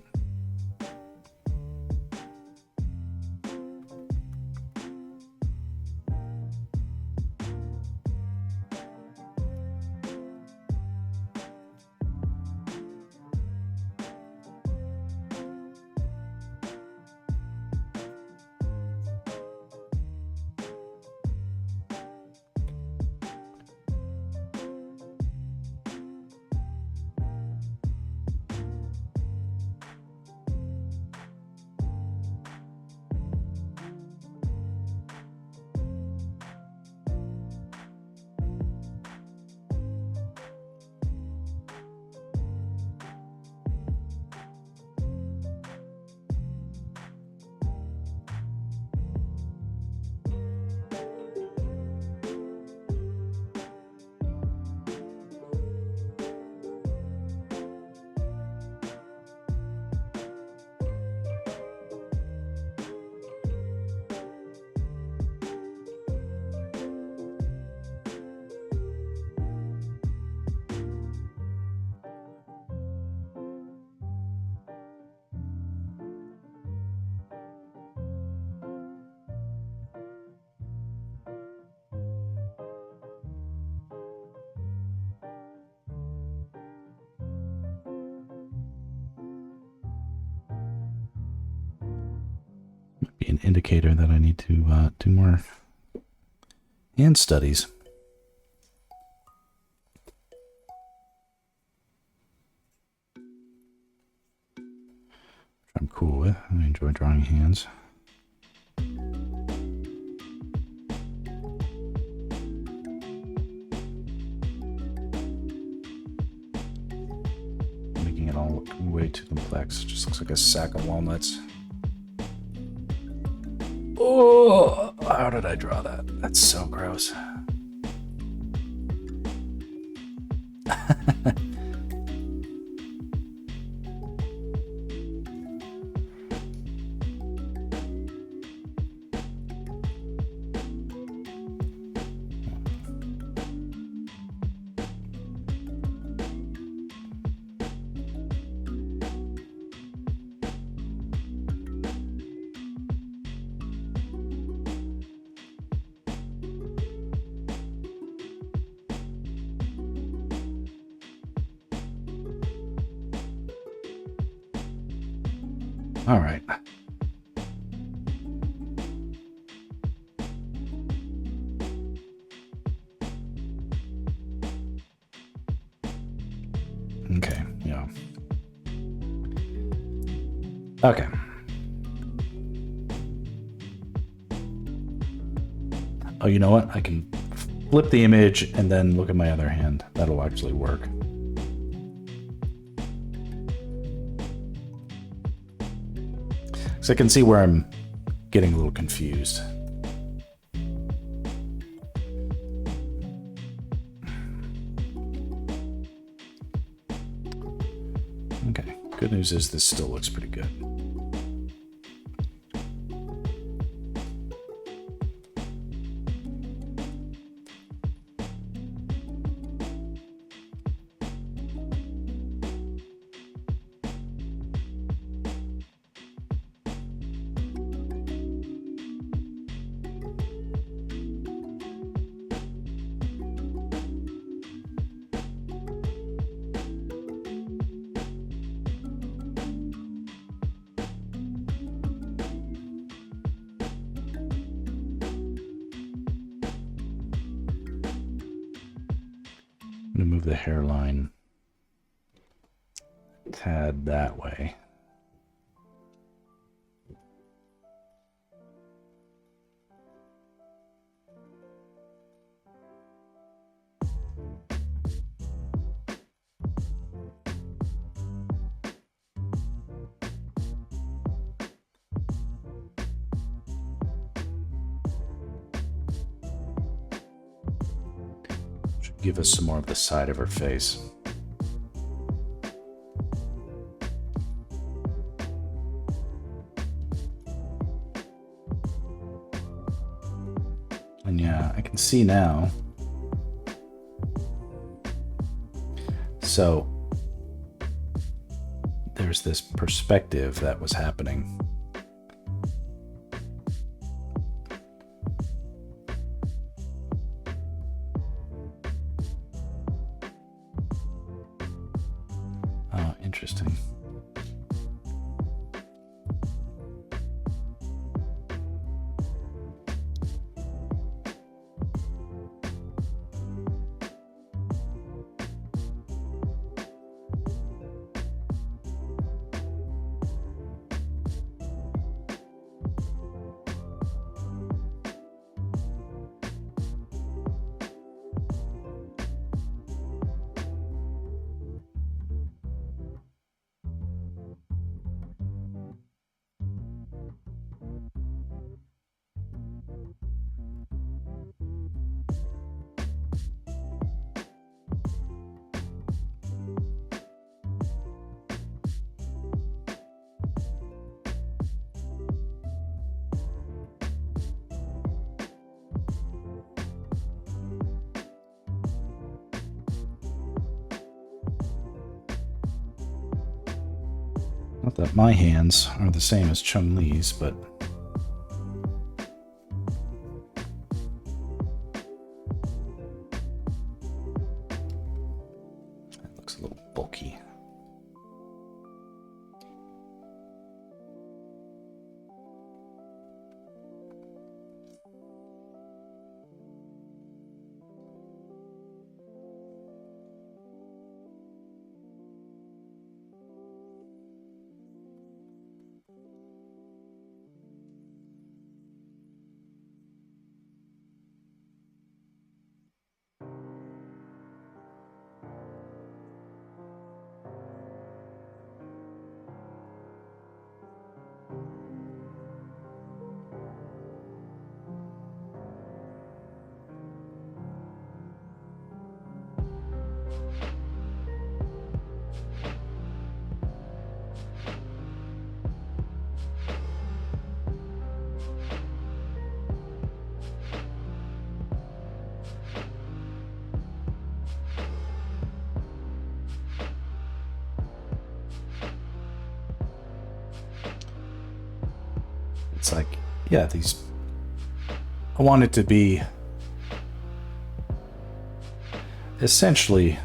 Be an indicator that I need to do more hand studies. Which I'm cool with. I enjoy drawing hands. Making it all look way too complex. It just looks like a sack of walnuts. Oh, how did I draw that? That's so gross. All right. Okay, yeah. Okay. Oh, you know what? I can flip the image and then look at my other hand. That'll actually work. So I can see where I'm getting a little confused. Okay, good news is this still looks pretty good. I'm going to move the hairline a tad that way. Should give us some more of the side of her face. And yeah, I can see now. So there's this perspective that was happening. Oh, interesting. Not that my hands are the same as Chun Li's, but it looks a little bulky. it's like, yeah, these, I want it to be essentially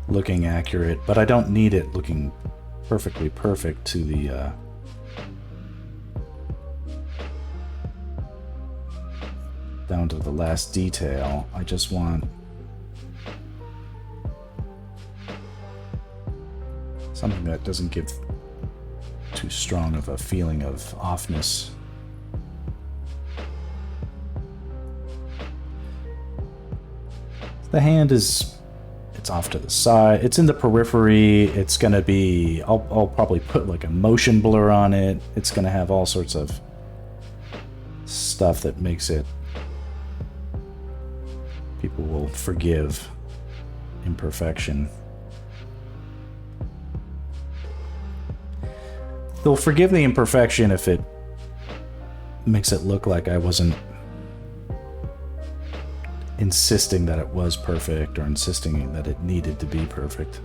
looking accurate, but I don't need it looking perfectly perfect to the down to the last detail. I just want something that doesn't give too strong of a feeling of offness. The hand is, it's off to the side. It's in the periphery. It's going to be, I'll probably put like a motion blur on it. It's going to have all sorts of stuff that makes it, people will forgive imperfection. They'll forgive the imperfection if it makes it look like I wasn't insisting that it was perfect or insisting that it needed to be perfect.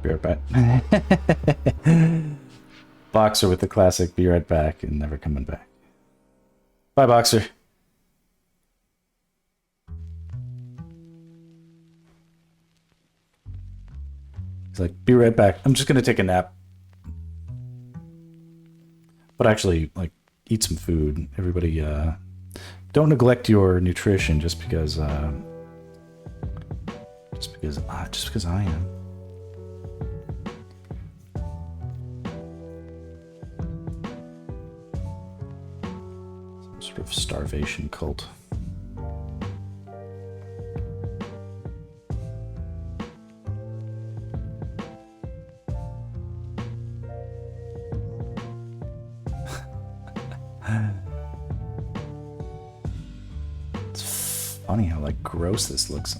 Be right back. Boxer with the classic "be right back" and never coming back. Bye, Boxer. He's like, be right back. I'm just gonna take a nap. But actually, like, eat some food. Everybody, don't neglect your nutrition just because I am. Some sort of starvation cult. It's funny how like gross this looks.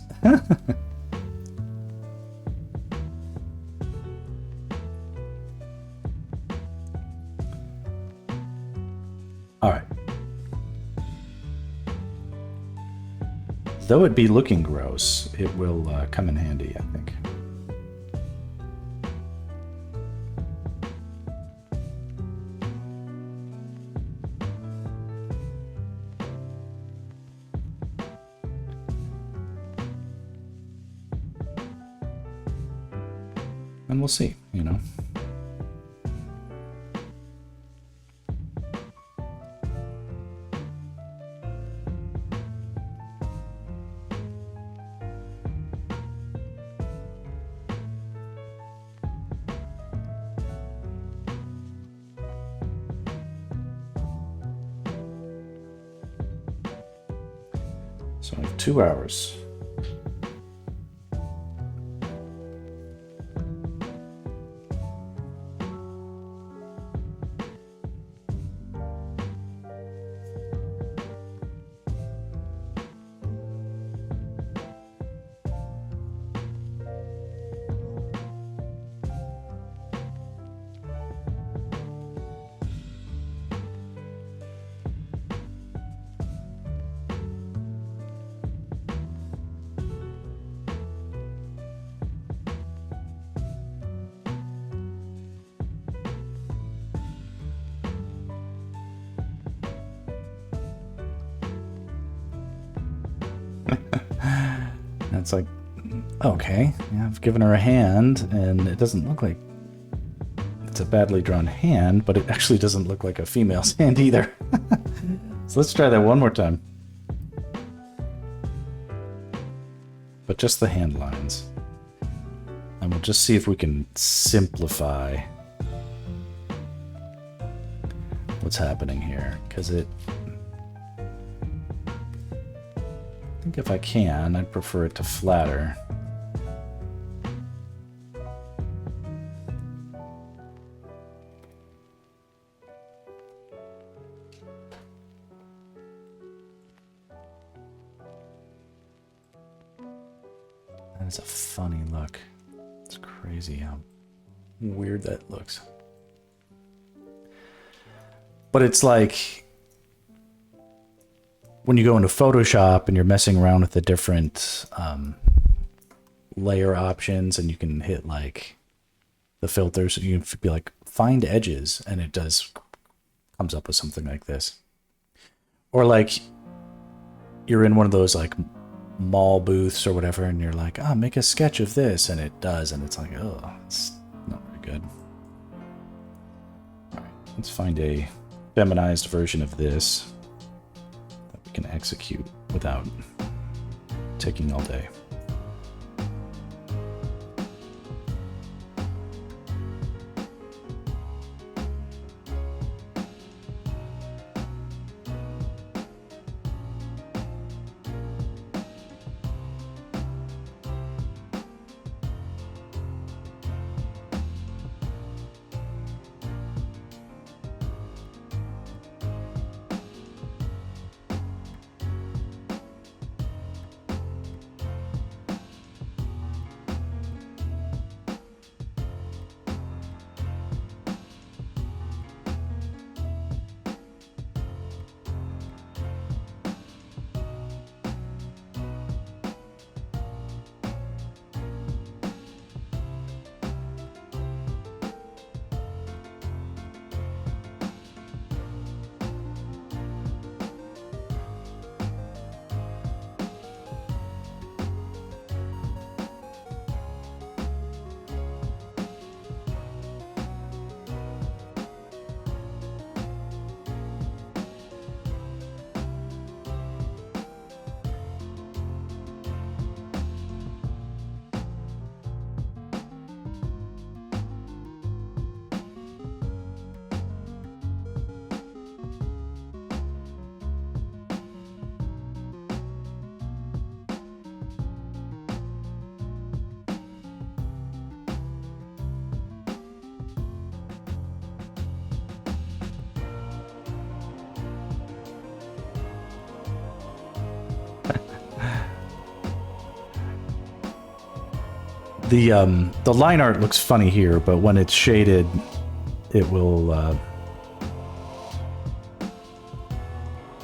All right. Though it be looking gross, it will come in handy, I think. And we'll see, you know. So I have 2 hours. It's like, okay, yeah, I've given her a hand, and it doesn't look like it's a badly drawn hand, but it actually doesn't look like a female's hand either. So let's try that one more time. But just the hand lines. And we'll just see if we can simplify what's happening here, because I think if I can, I'd prefer it to flatter. That is a funny look. It's crazy how weird that looks. But it's like when you go into Photoshop and you're messing around with the different layer options, and you can hit like the filters, you can be like find edges, and it comes up with something like this. Or like you're in one of those like mall booths or whatever, and you're like, make a sketch of this, and it does, and it's like, oh, it's not very good. All right, let's find a feminized version of this that we can execute without taking all day. The line art looks funny here, but when it's shaded, it will.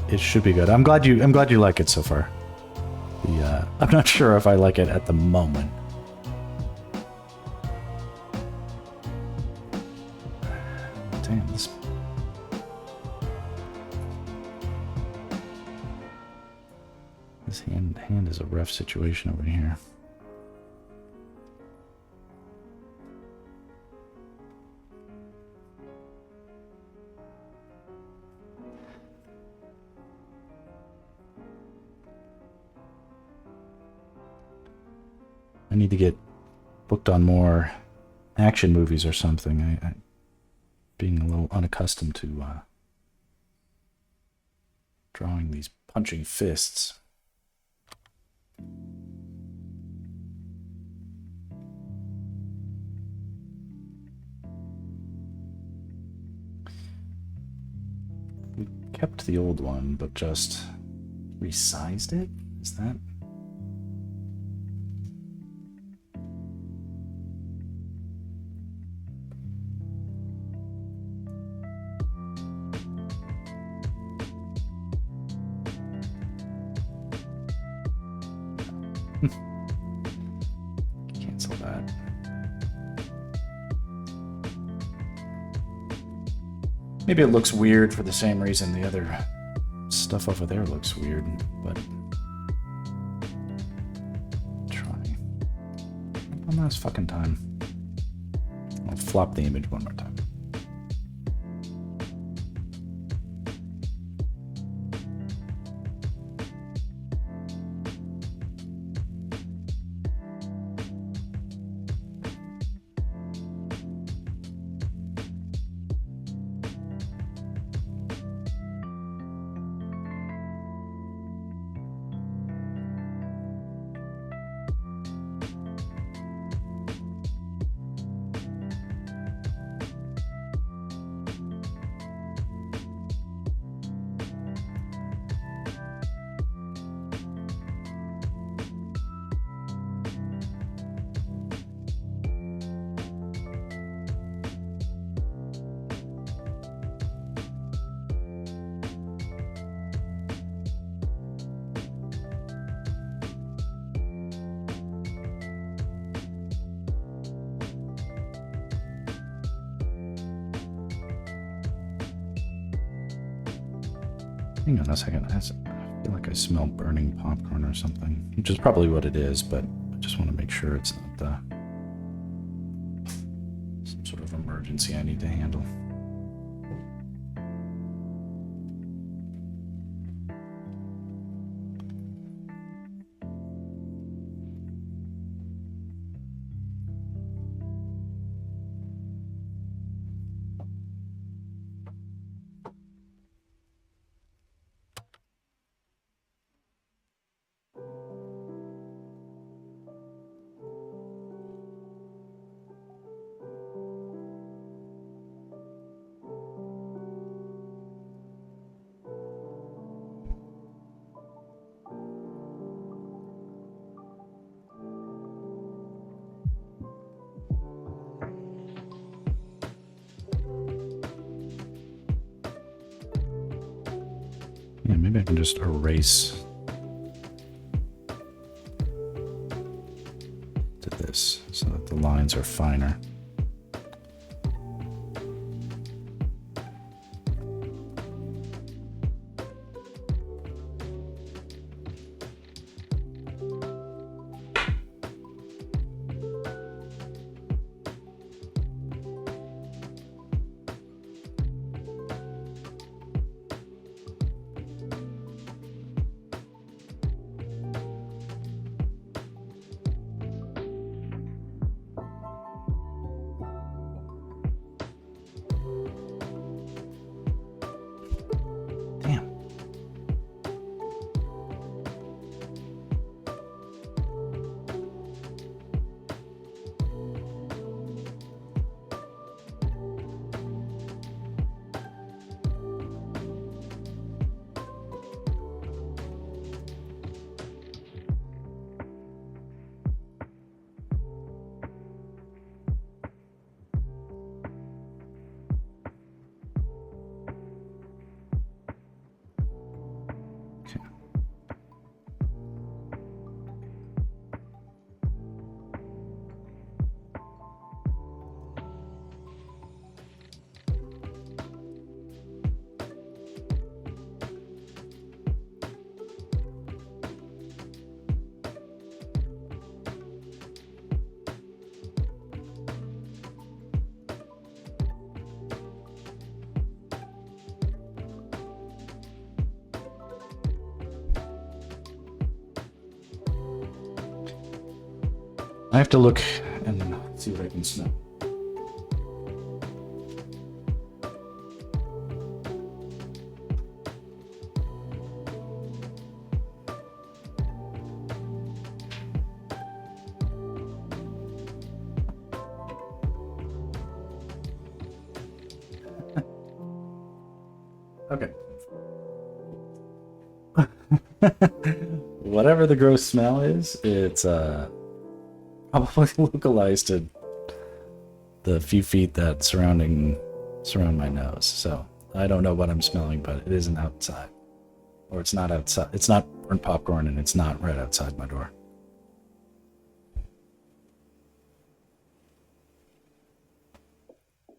It should be good. I'm glad you like it so far. I'm not sure if I like it at the moment. Damn this. This hand is a rough situation over here. I need to get booked on more action movies or something. I being a little unaccustomed to drawing these punching fists. We kept the old one, but just resized it? Is that? Cancel that. Maybe it looks weird for the same reason the other stuff over there looks weird, but try one last fucking time. I'll flop the image one more time. Hang on a second. I feel like I smell burning popcorn or something, which is probably what it is, but I just want to make sure it's not some sort of emergency I need to handle. Yeah, maybe I can just erase to this so that the lines are finer. I have to look and see what I can smell. Okay. Whatever the gross smell is, it's probably localized to the few feet that surround my nose. So I don't know what I'm smelling, but it isn't outside. Or it's not outside. It's not burnt popcorn, and it's not right outside my door.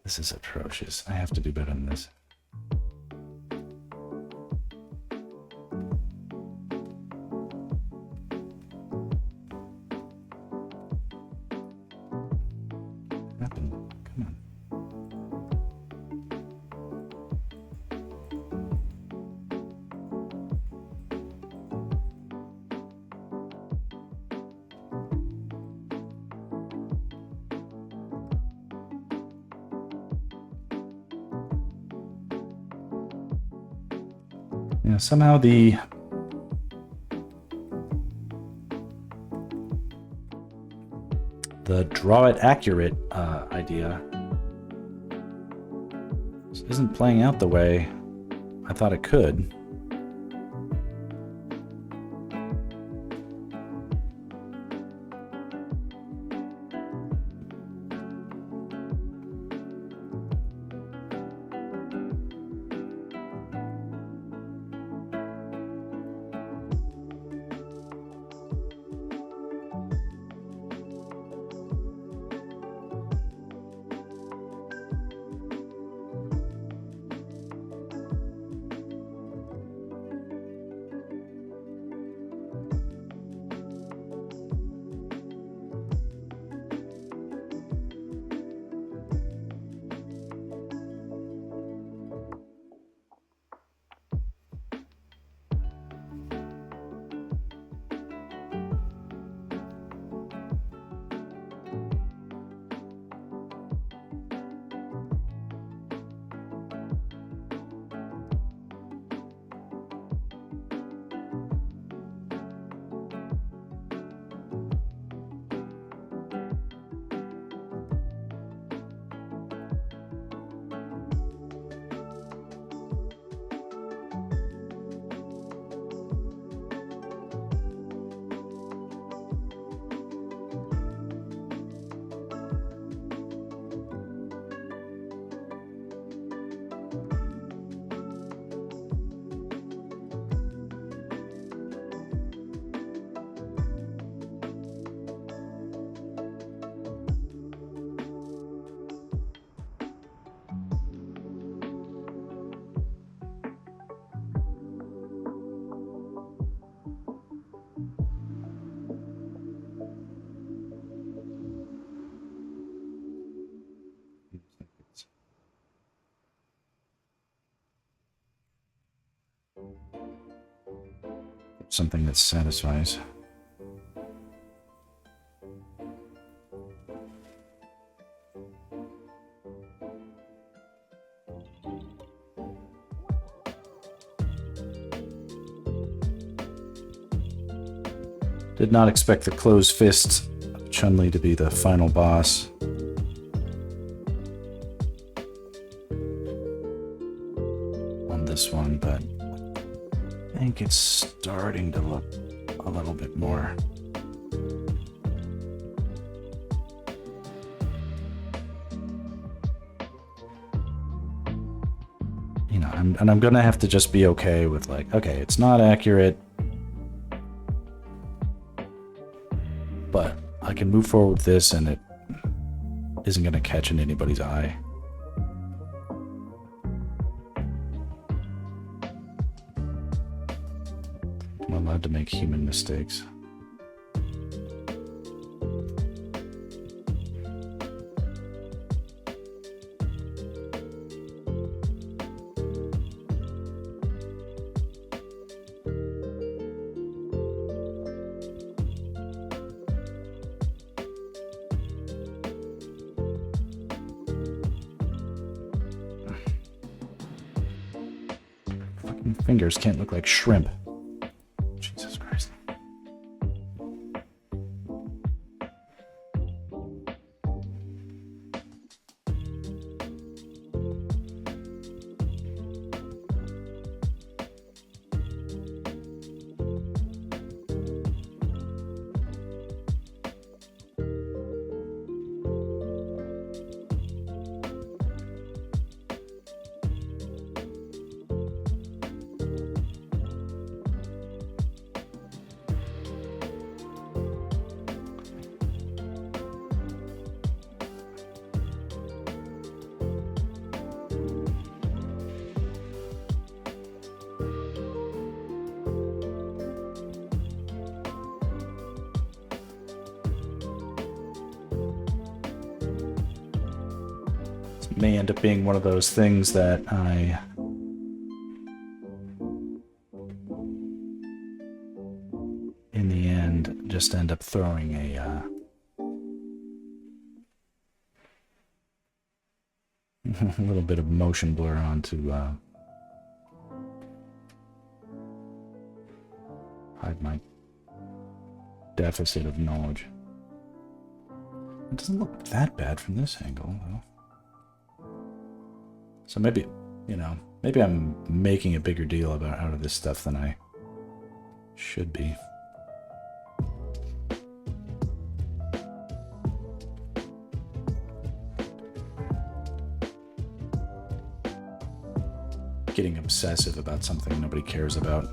This is atrocious. I have to do better than this. Yeah, somehow the draw it accurate idea isn't playing out the way I thought it could. something that satisfies. Did not expect the closed fist of Chun Li to be the final boss. On this one, but I think it's starting to look a little bit more. You know, I'm gonna have to just be okay with like, okay, it's not accurate, but I can move forward with this and it isn't gonna catch in anybody's eye. I'm allowed to make human mistakes. Fucking fingers can't look like shrimp. Jesus Christ. May end up being one of those things that I in the end just end up throwing a a little bit of motion blur onto hide my deficit of knowledge. It doesn't look that bad from this angle though. So maybe, you know, maybe I'm making a bigger deal out of this stuff than I should be. Getting obsessive about something nobody cares about.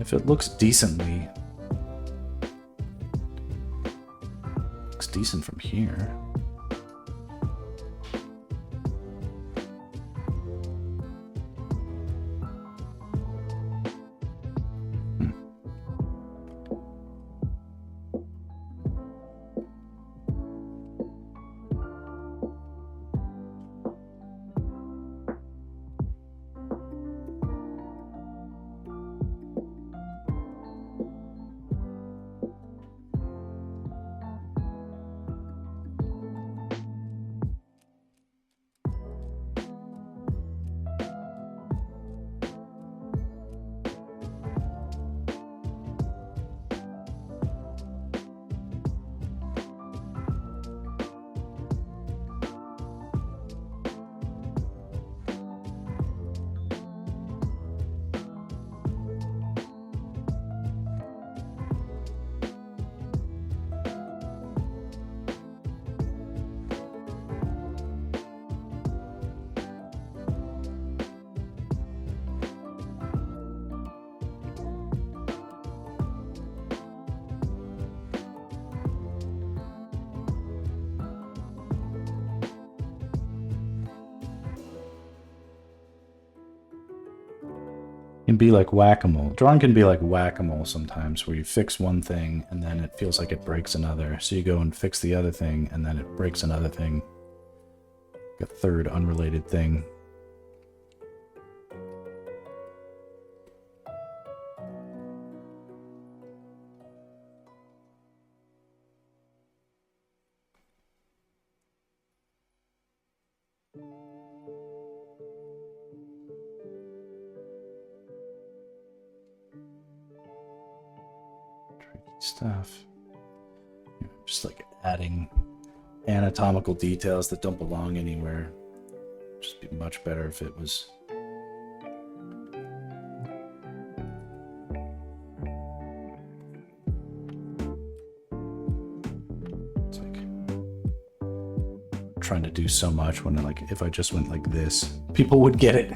If it looks decent from here. can be like whack-a-mole. Drawing can be like whack-a-mole sometimes, where you fix one thing and then it feels like it breaks another. So you go and fix the other thing and then it breaks another thing. A third unrelated thing. Stuff. Just like adding anatomical details that don't belong anywhere. Just be much better if it was. It's like trying to do so much when like if I just went like this, people would get it.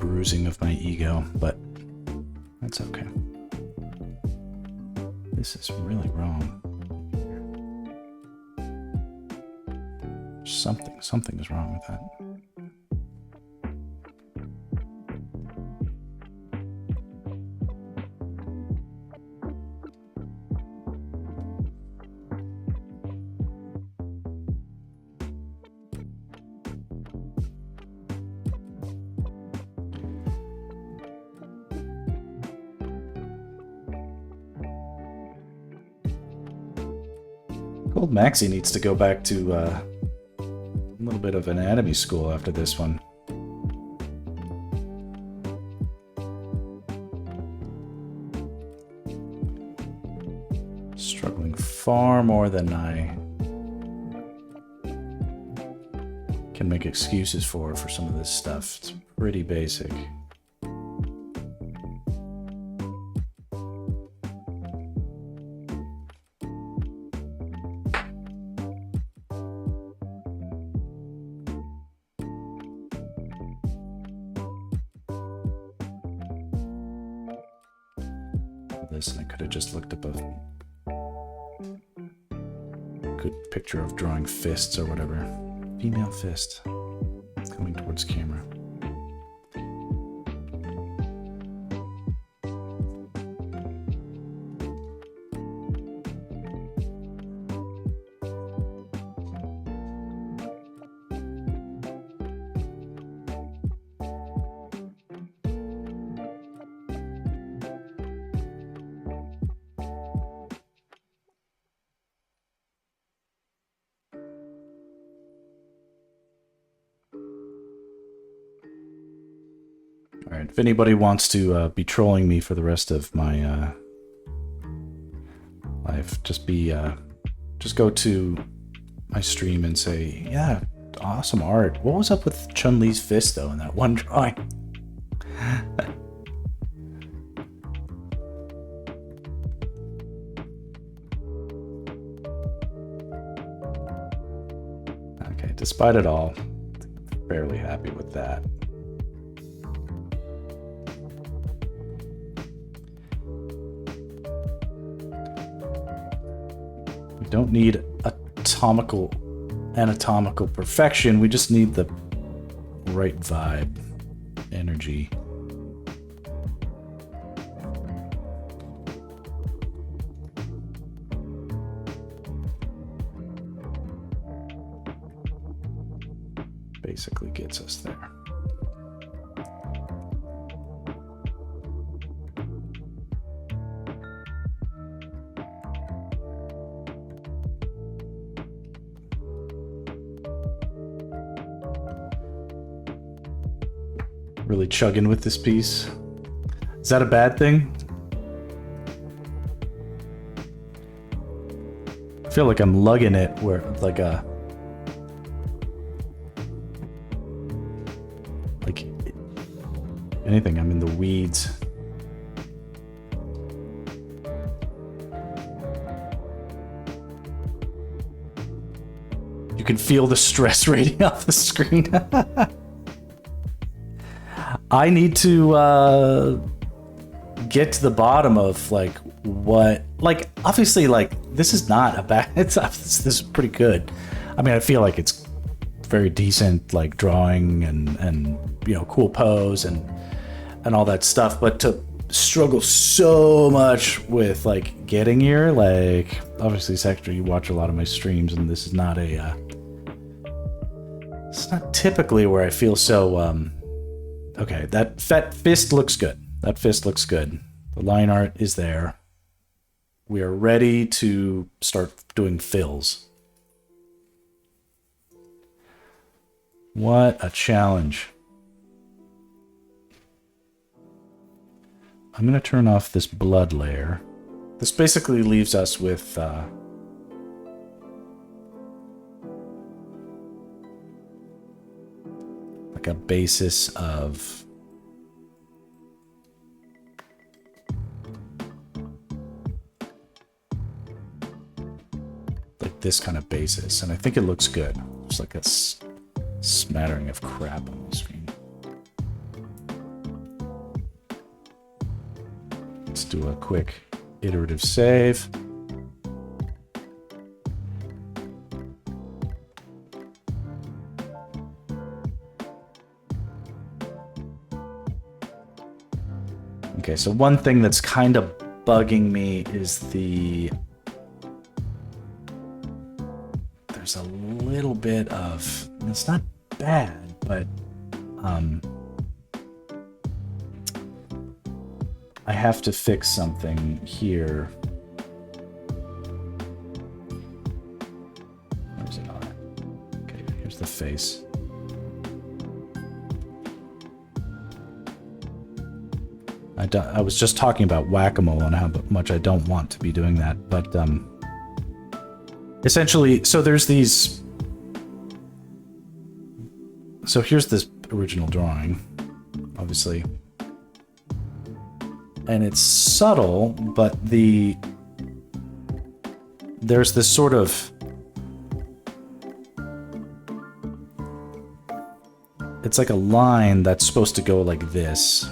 Bruising of my ego, but that's okay. This is really wrong. Something is wrong with that. Old Maxie needs to go back to a little bit of anatomy school after this one. Struggling far more than I can make excuses for some of this stuff. It's pretty basic. And I could have just looked up a good picture of drawing fists or whatever. Female fist coming towards camera. Alright, if anybody wants to be trolling me for the rest of my life, just go to my stream and say, yeah, awesome art. What was up with Chun Li's fist though in that one drawing? Okay, despite it all, I'm fairly happy with that. We don't need anatomical perfection. We just need the right vibe, energy. Basically gets us there. Really chugging with this piece. Is that a bad thing? I feel like I'm lugging it where like anything, I'm in the weeds. You can feel the stress radiating off the screen. I need to get to the bottom of like what, like obviously like this is not a bad. This is pretty good. I mean, I feel like it's very decent, like drawing and you know, cool pose and all that stuff. But to struggle so much with like getting here, like obviously Sector, you watch a lot of my streams, and this is not a it's not typically where I feel so okay, that fist looks good. That fist looks good. The line art is there. We are ready to start doing fills. What a challenge. I'm going to turn off this blood layer. This basically leaves us with like a basis of like this kind of basis, and I think it looks good. It's like a smattering of crap on the screen. Let's do a quick iterative save. Okay, so one thing that's kind of bugging me is there's a little bit of, it's not bad, but I have to fix something here. Where's it on? Okay, here's the face. I was just talking about whack-a-mole and how much I don't want to be doing that, but essentially, so there's these. So here's this original drawing, obviously, and it's subtle, but there's this sort of, it's like a line that's supposed to go like this.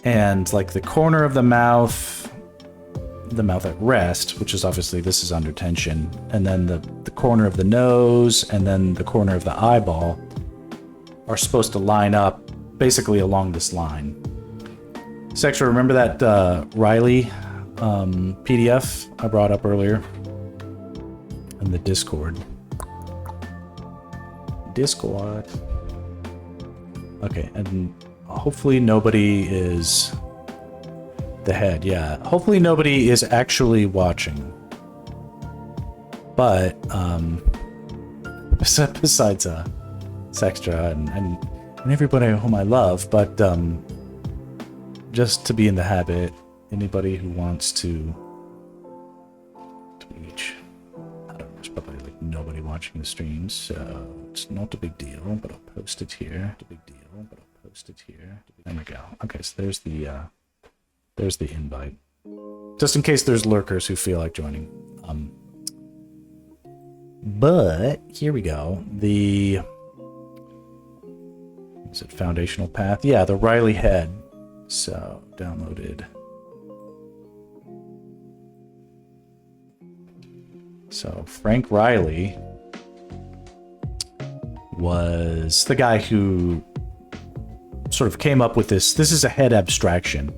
And like the corner of the mouth at rest, which is obviously, this is under tension, and then the corner of the nose and then the corner of the eyeball are supposed to line up basically along this line. Sextra, remember that Riley PDF I brought up earlier in the Discord? Okay, and hopefully nobody is the head. Yeah, hopefully nobody is actually watching. But besides Sextra and everybody whom I love, but just to be in the habit, anybody who wants to reach, I don't know, there's probably like nobody watching the streams, so it's not a big deal, but I'll post it here. Post it here. There we go. Okay, so there's the invite. Just in case there's lurkers who feel like joining. But here we go. Is it foundational path? Yeah, the Riley head. So downloaded. So Frank Riley was the guy who sort of came up with this. This is a head abstraction.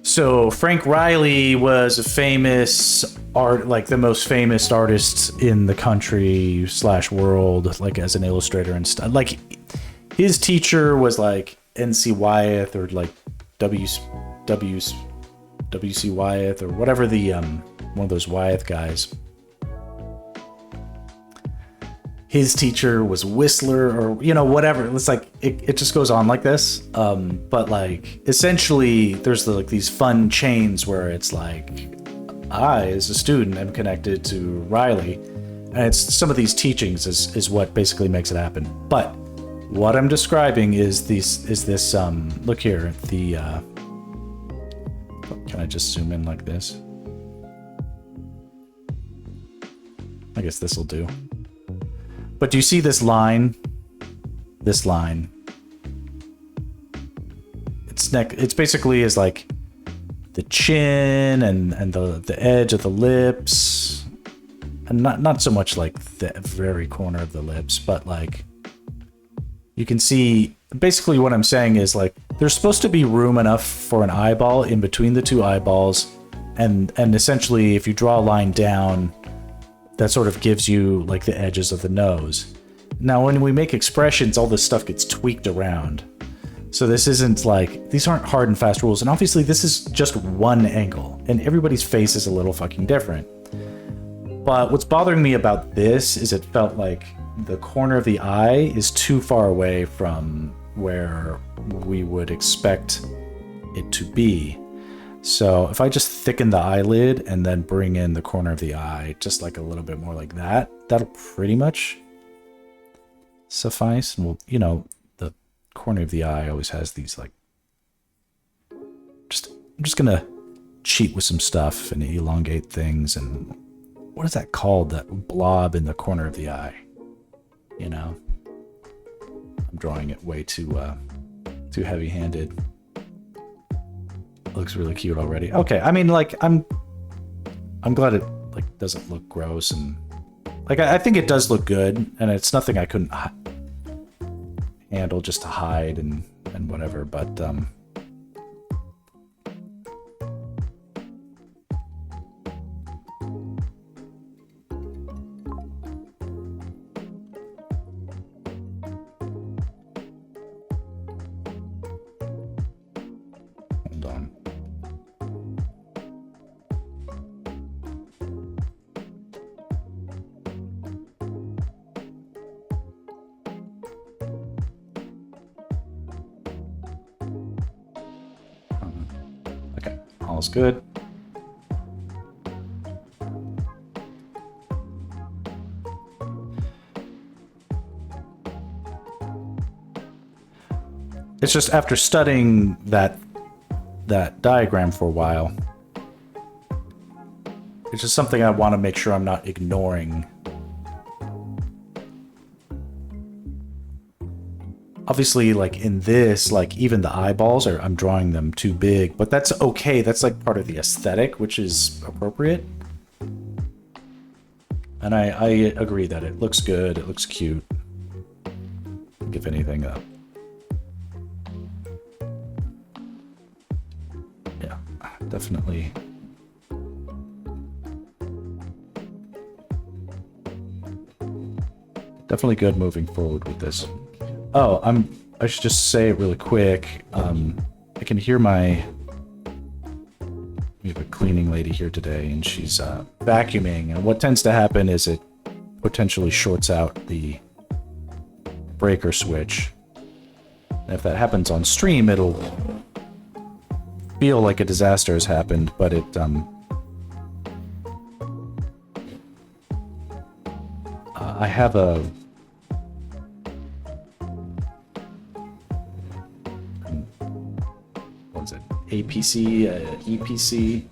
So Frank Riley was a famous like the most famous artist in the country / world, like as an illustrator and stuff. Like his teacher was like NC Wyeth or like WC Wyeth or whatever, the one of those Wyeth guys. His teacher was Whistler, or you know, whatever. It's like it just goes on like this. But like essentially, there's like these fun chains where it's like I, as a student, am connected to Riley, and it's some of these teachings is what basically makes it happen. But what I'm describing is this look here, the can I just zoom in like this? I guess this will do. But do you see this line? This line. It's basically is like the chin and the edge of the lips. And not so much like the very corner of the lips, but like you can see basically what I'm saying is like there's supposed to be room enough for an eyeball in between the two eyeballs, and essentially if you draw a line down, that sort of gives you like the edges of the nose. Now when we make expressions, all this stuff gets tweaked around. So this isn't like, these aren't hard and fast rules, and obviously this is just one angle, and everybody's face is a little fucking different. But what's bothering me about this is it felt like the corner of the eye is too far away from where we would expect it to be. So if I just thicken the eyelid and then bring in the corner of the eye, just like a little bit more like that, that'll pretty much suffice. And we'll, you know, the corner of the eye always has these like, I'm just gonna cheat with some stuff and elongate things. And what is that called? That blob in the corner of the eye, you know? I'm drawing it way too heavy-handed. Looks really cute already. Okay, I mean, like, I'm glad it like doesn't look gross, and like I think it does look good, and it's nothing I couldn't handle just to hide and whatever. But hold on. Okay, all's good. It's just after studying that diagram for a while, it's just something I want to make sure I'm not ignoring. Obviously, like in this, like even the eyeballs I'm drawing them too big, but that's okay. That's like part of the aesthetic, which is appropriate. And I agree that it looks good. It looks cute. If anything, yeah, definitely. Definitely good moving forward with this. Oh, I should just say it really quick. I can hear we have a cleaning lady here today, and she's vacuuming, and what tends to happen is it potentially shorts out the breaker switch. And if that happens on stream, it'll feel like a disaster has happened, but it I have a APC, EPC.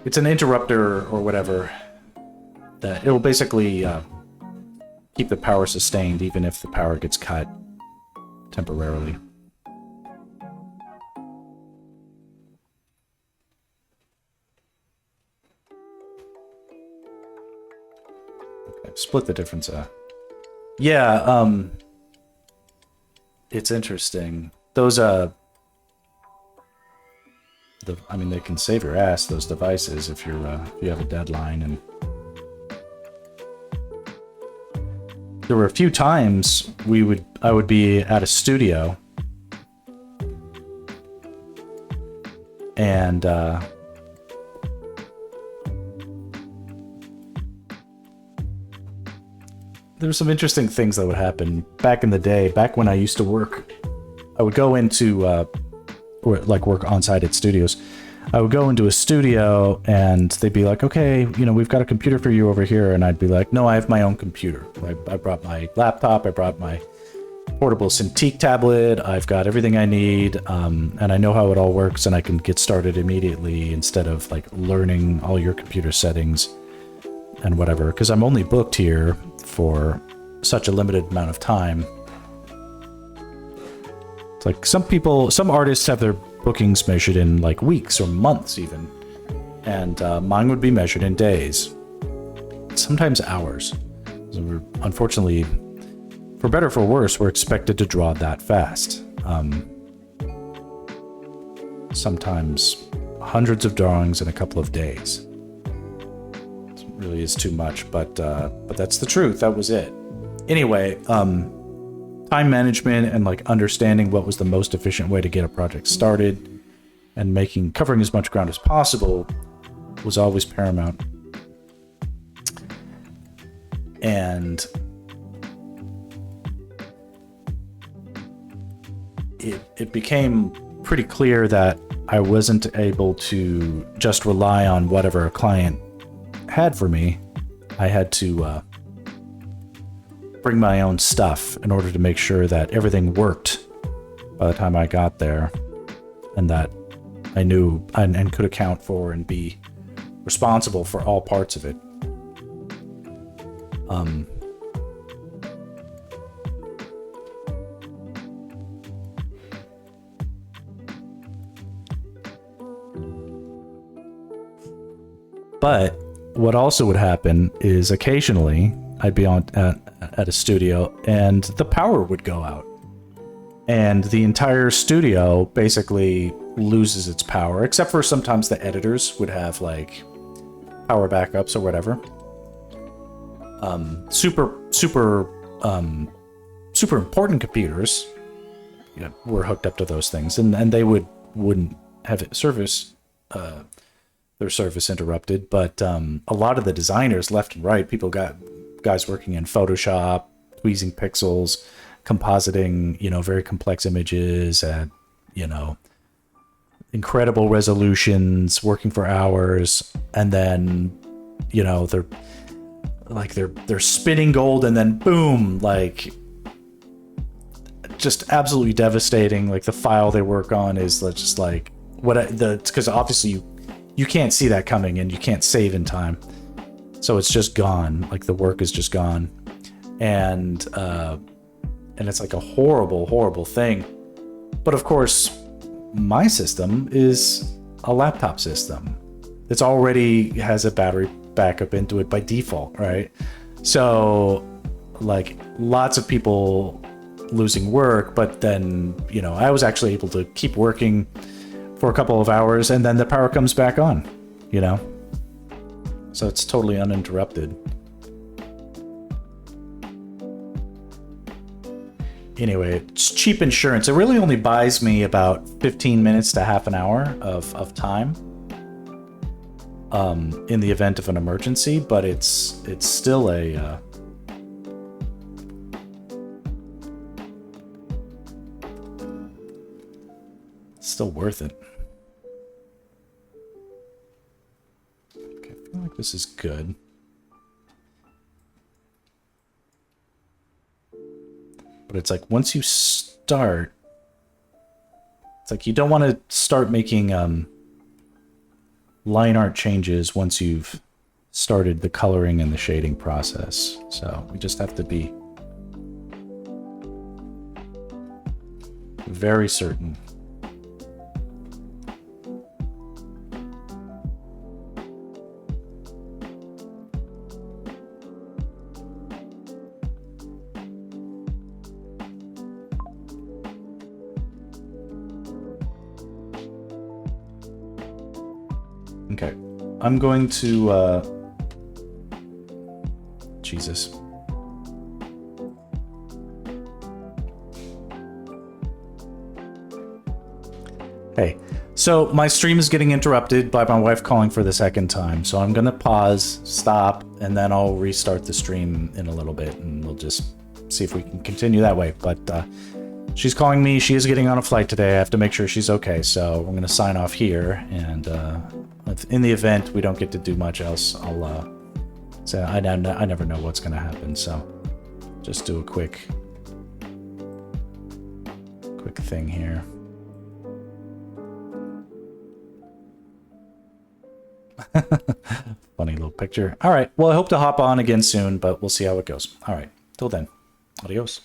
It's an interrupter or whatever that it'll basically keep the power sustained even if the power gets cut temporarily. Okay, split the difference. Yeah, it's interesting. Those I mean, they can save your ass, those devices, if you have a deadline. And there were a few times I would be at a studio, and there were some interesting things that would happen back in the day. Back when I used to work, I would go into work on site at studios. I would go into a studio and they'd be like, okay, you know, we've got a computer for you over here. And I'd be like, no, I have my own computer. I brought my laptop, I brought my portable Cintiq tablet. I've got everything I need, and I know how it all works, and I can get started immediately instead of like learning all your computer settings and whatever, because I'm only booked here for such a limited amount of time. It's like some artists have their bookings measured in like weeks or months even, and mine would be measured in days, sometimes hours. So unfortunately, for better or for worse, we're expected to draw that fast. Sometimes hundreds of drawings in a couple of days. It really is too much, but that's the truth. That was it. Anyway, time management and like understanding what was the most efficient way to get a project started and covering as much ground as possible was always paramount. And it became pretty clear that I wasn't able to just rely on whatever a client had for me. I had to bring my own stuff in order to make sure that everything worked by the time I got there, and that I knew and could account for and be responsible for all parts of it. But what also would happen is occasionally I'd be at a studio and the power would go out, and the entire studio basically loses its power, except for sometimes the editors would have like power backups or whatever. Super important computers, were hooked up to those things, and they wouldn't have their service interrupted. But a lot of the designers left and right, guys working in Photoshop, tweezing pixels, compositing, very complex images at, incredible resolutions, working for hours, and then, they're spinning gold, and then boom, like just absolutely devastating. Like the file they work on is just like because obviously you can't see that coming, and you can't save in time. So it's just gone. Like the work is just gone. And it's like a horrible, horrible thing. But of course, my system is a laptop system. It's already has a battery backup into it by default, right? So like lots of people losing work, but then, I was actually able to keep working for a couple of hours, and then the power comes back on, So it's totally uninterrupted. Anyway, it's cheap insurance. It really only buys me about 15 minutes to half an hour of time in the event of an emergency, but it's still still worth it. Okay, I feel like this is good. But it's like once you start, it's like you don't want to start making line art changes once you've started the coloring and the shading process. So we just have to be very certain. Okay, I'm going to, Jesus. Hey, so my stream is getting interrupted by my wife calling for the second time, so I'm gonna pause, stop, and then I'll restart the stream in a little bit, and we'll just see if we can continue that way. But she's calling me. She is getting on a flight today. I have to make sure she's okay, so I'm gonna sign off here, and in the event we don't get to do much else, I'll say I never know what's gonna happen, so just do a quick quick thing here. Funny little picture. All right. Well, I hope to hop on again soon, but we'll see how it goes. All right. Till then, adios.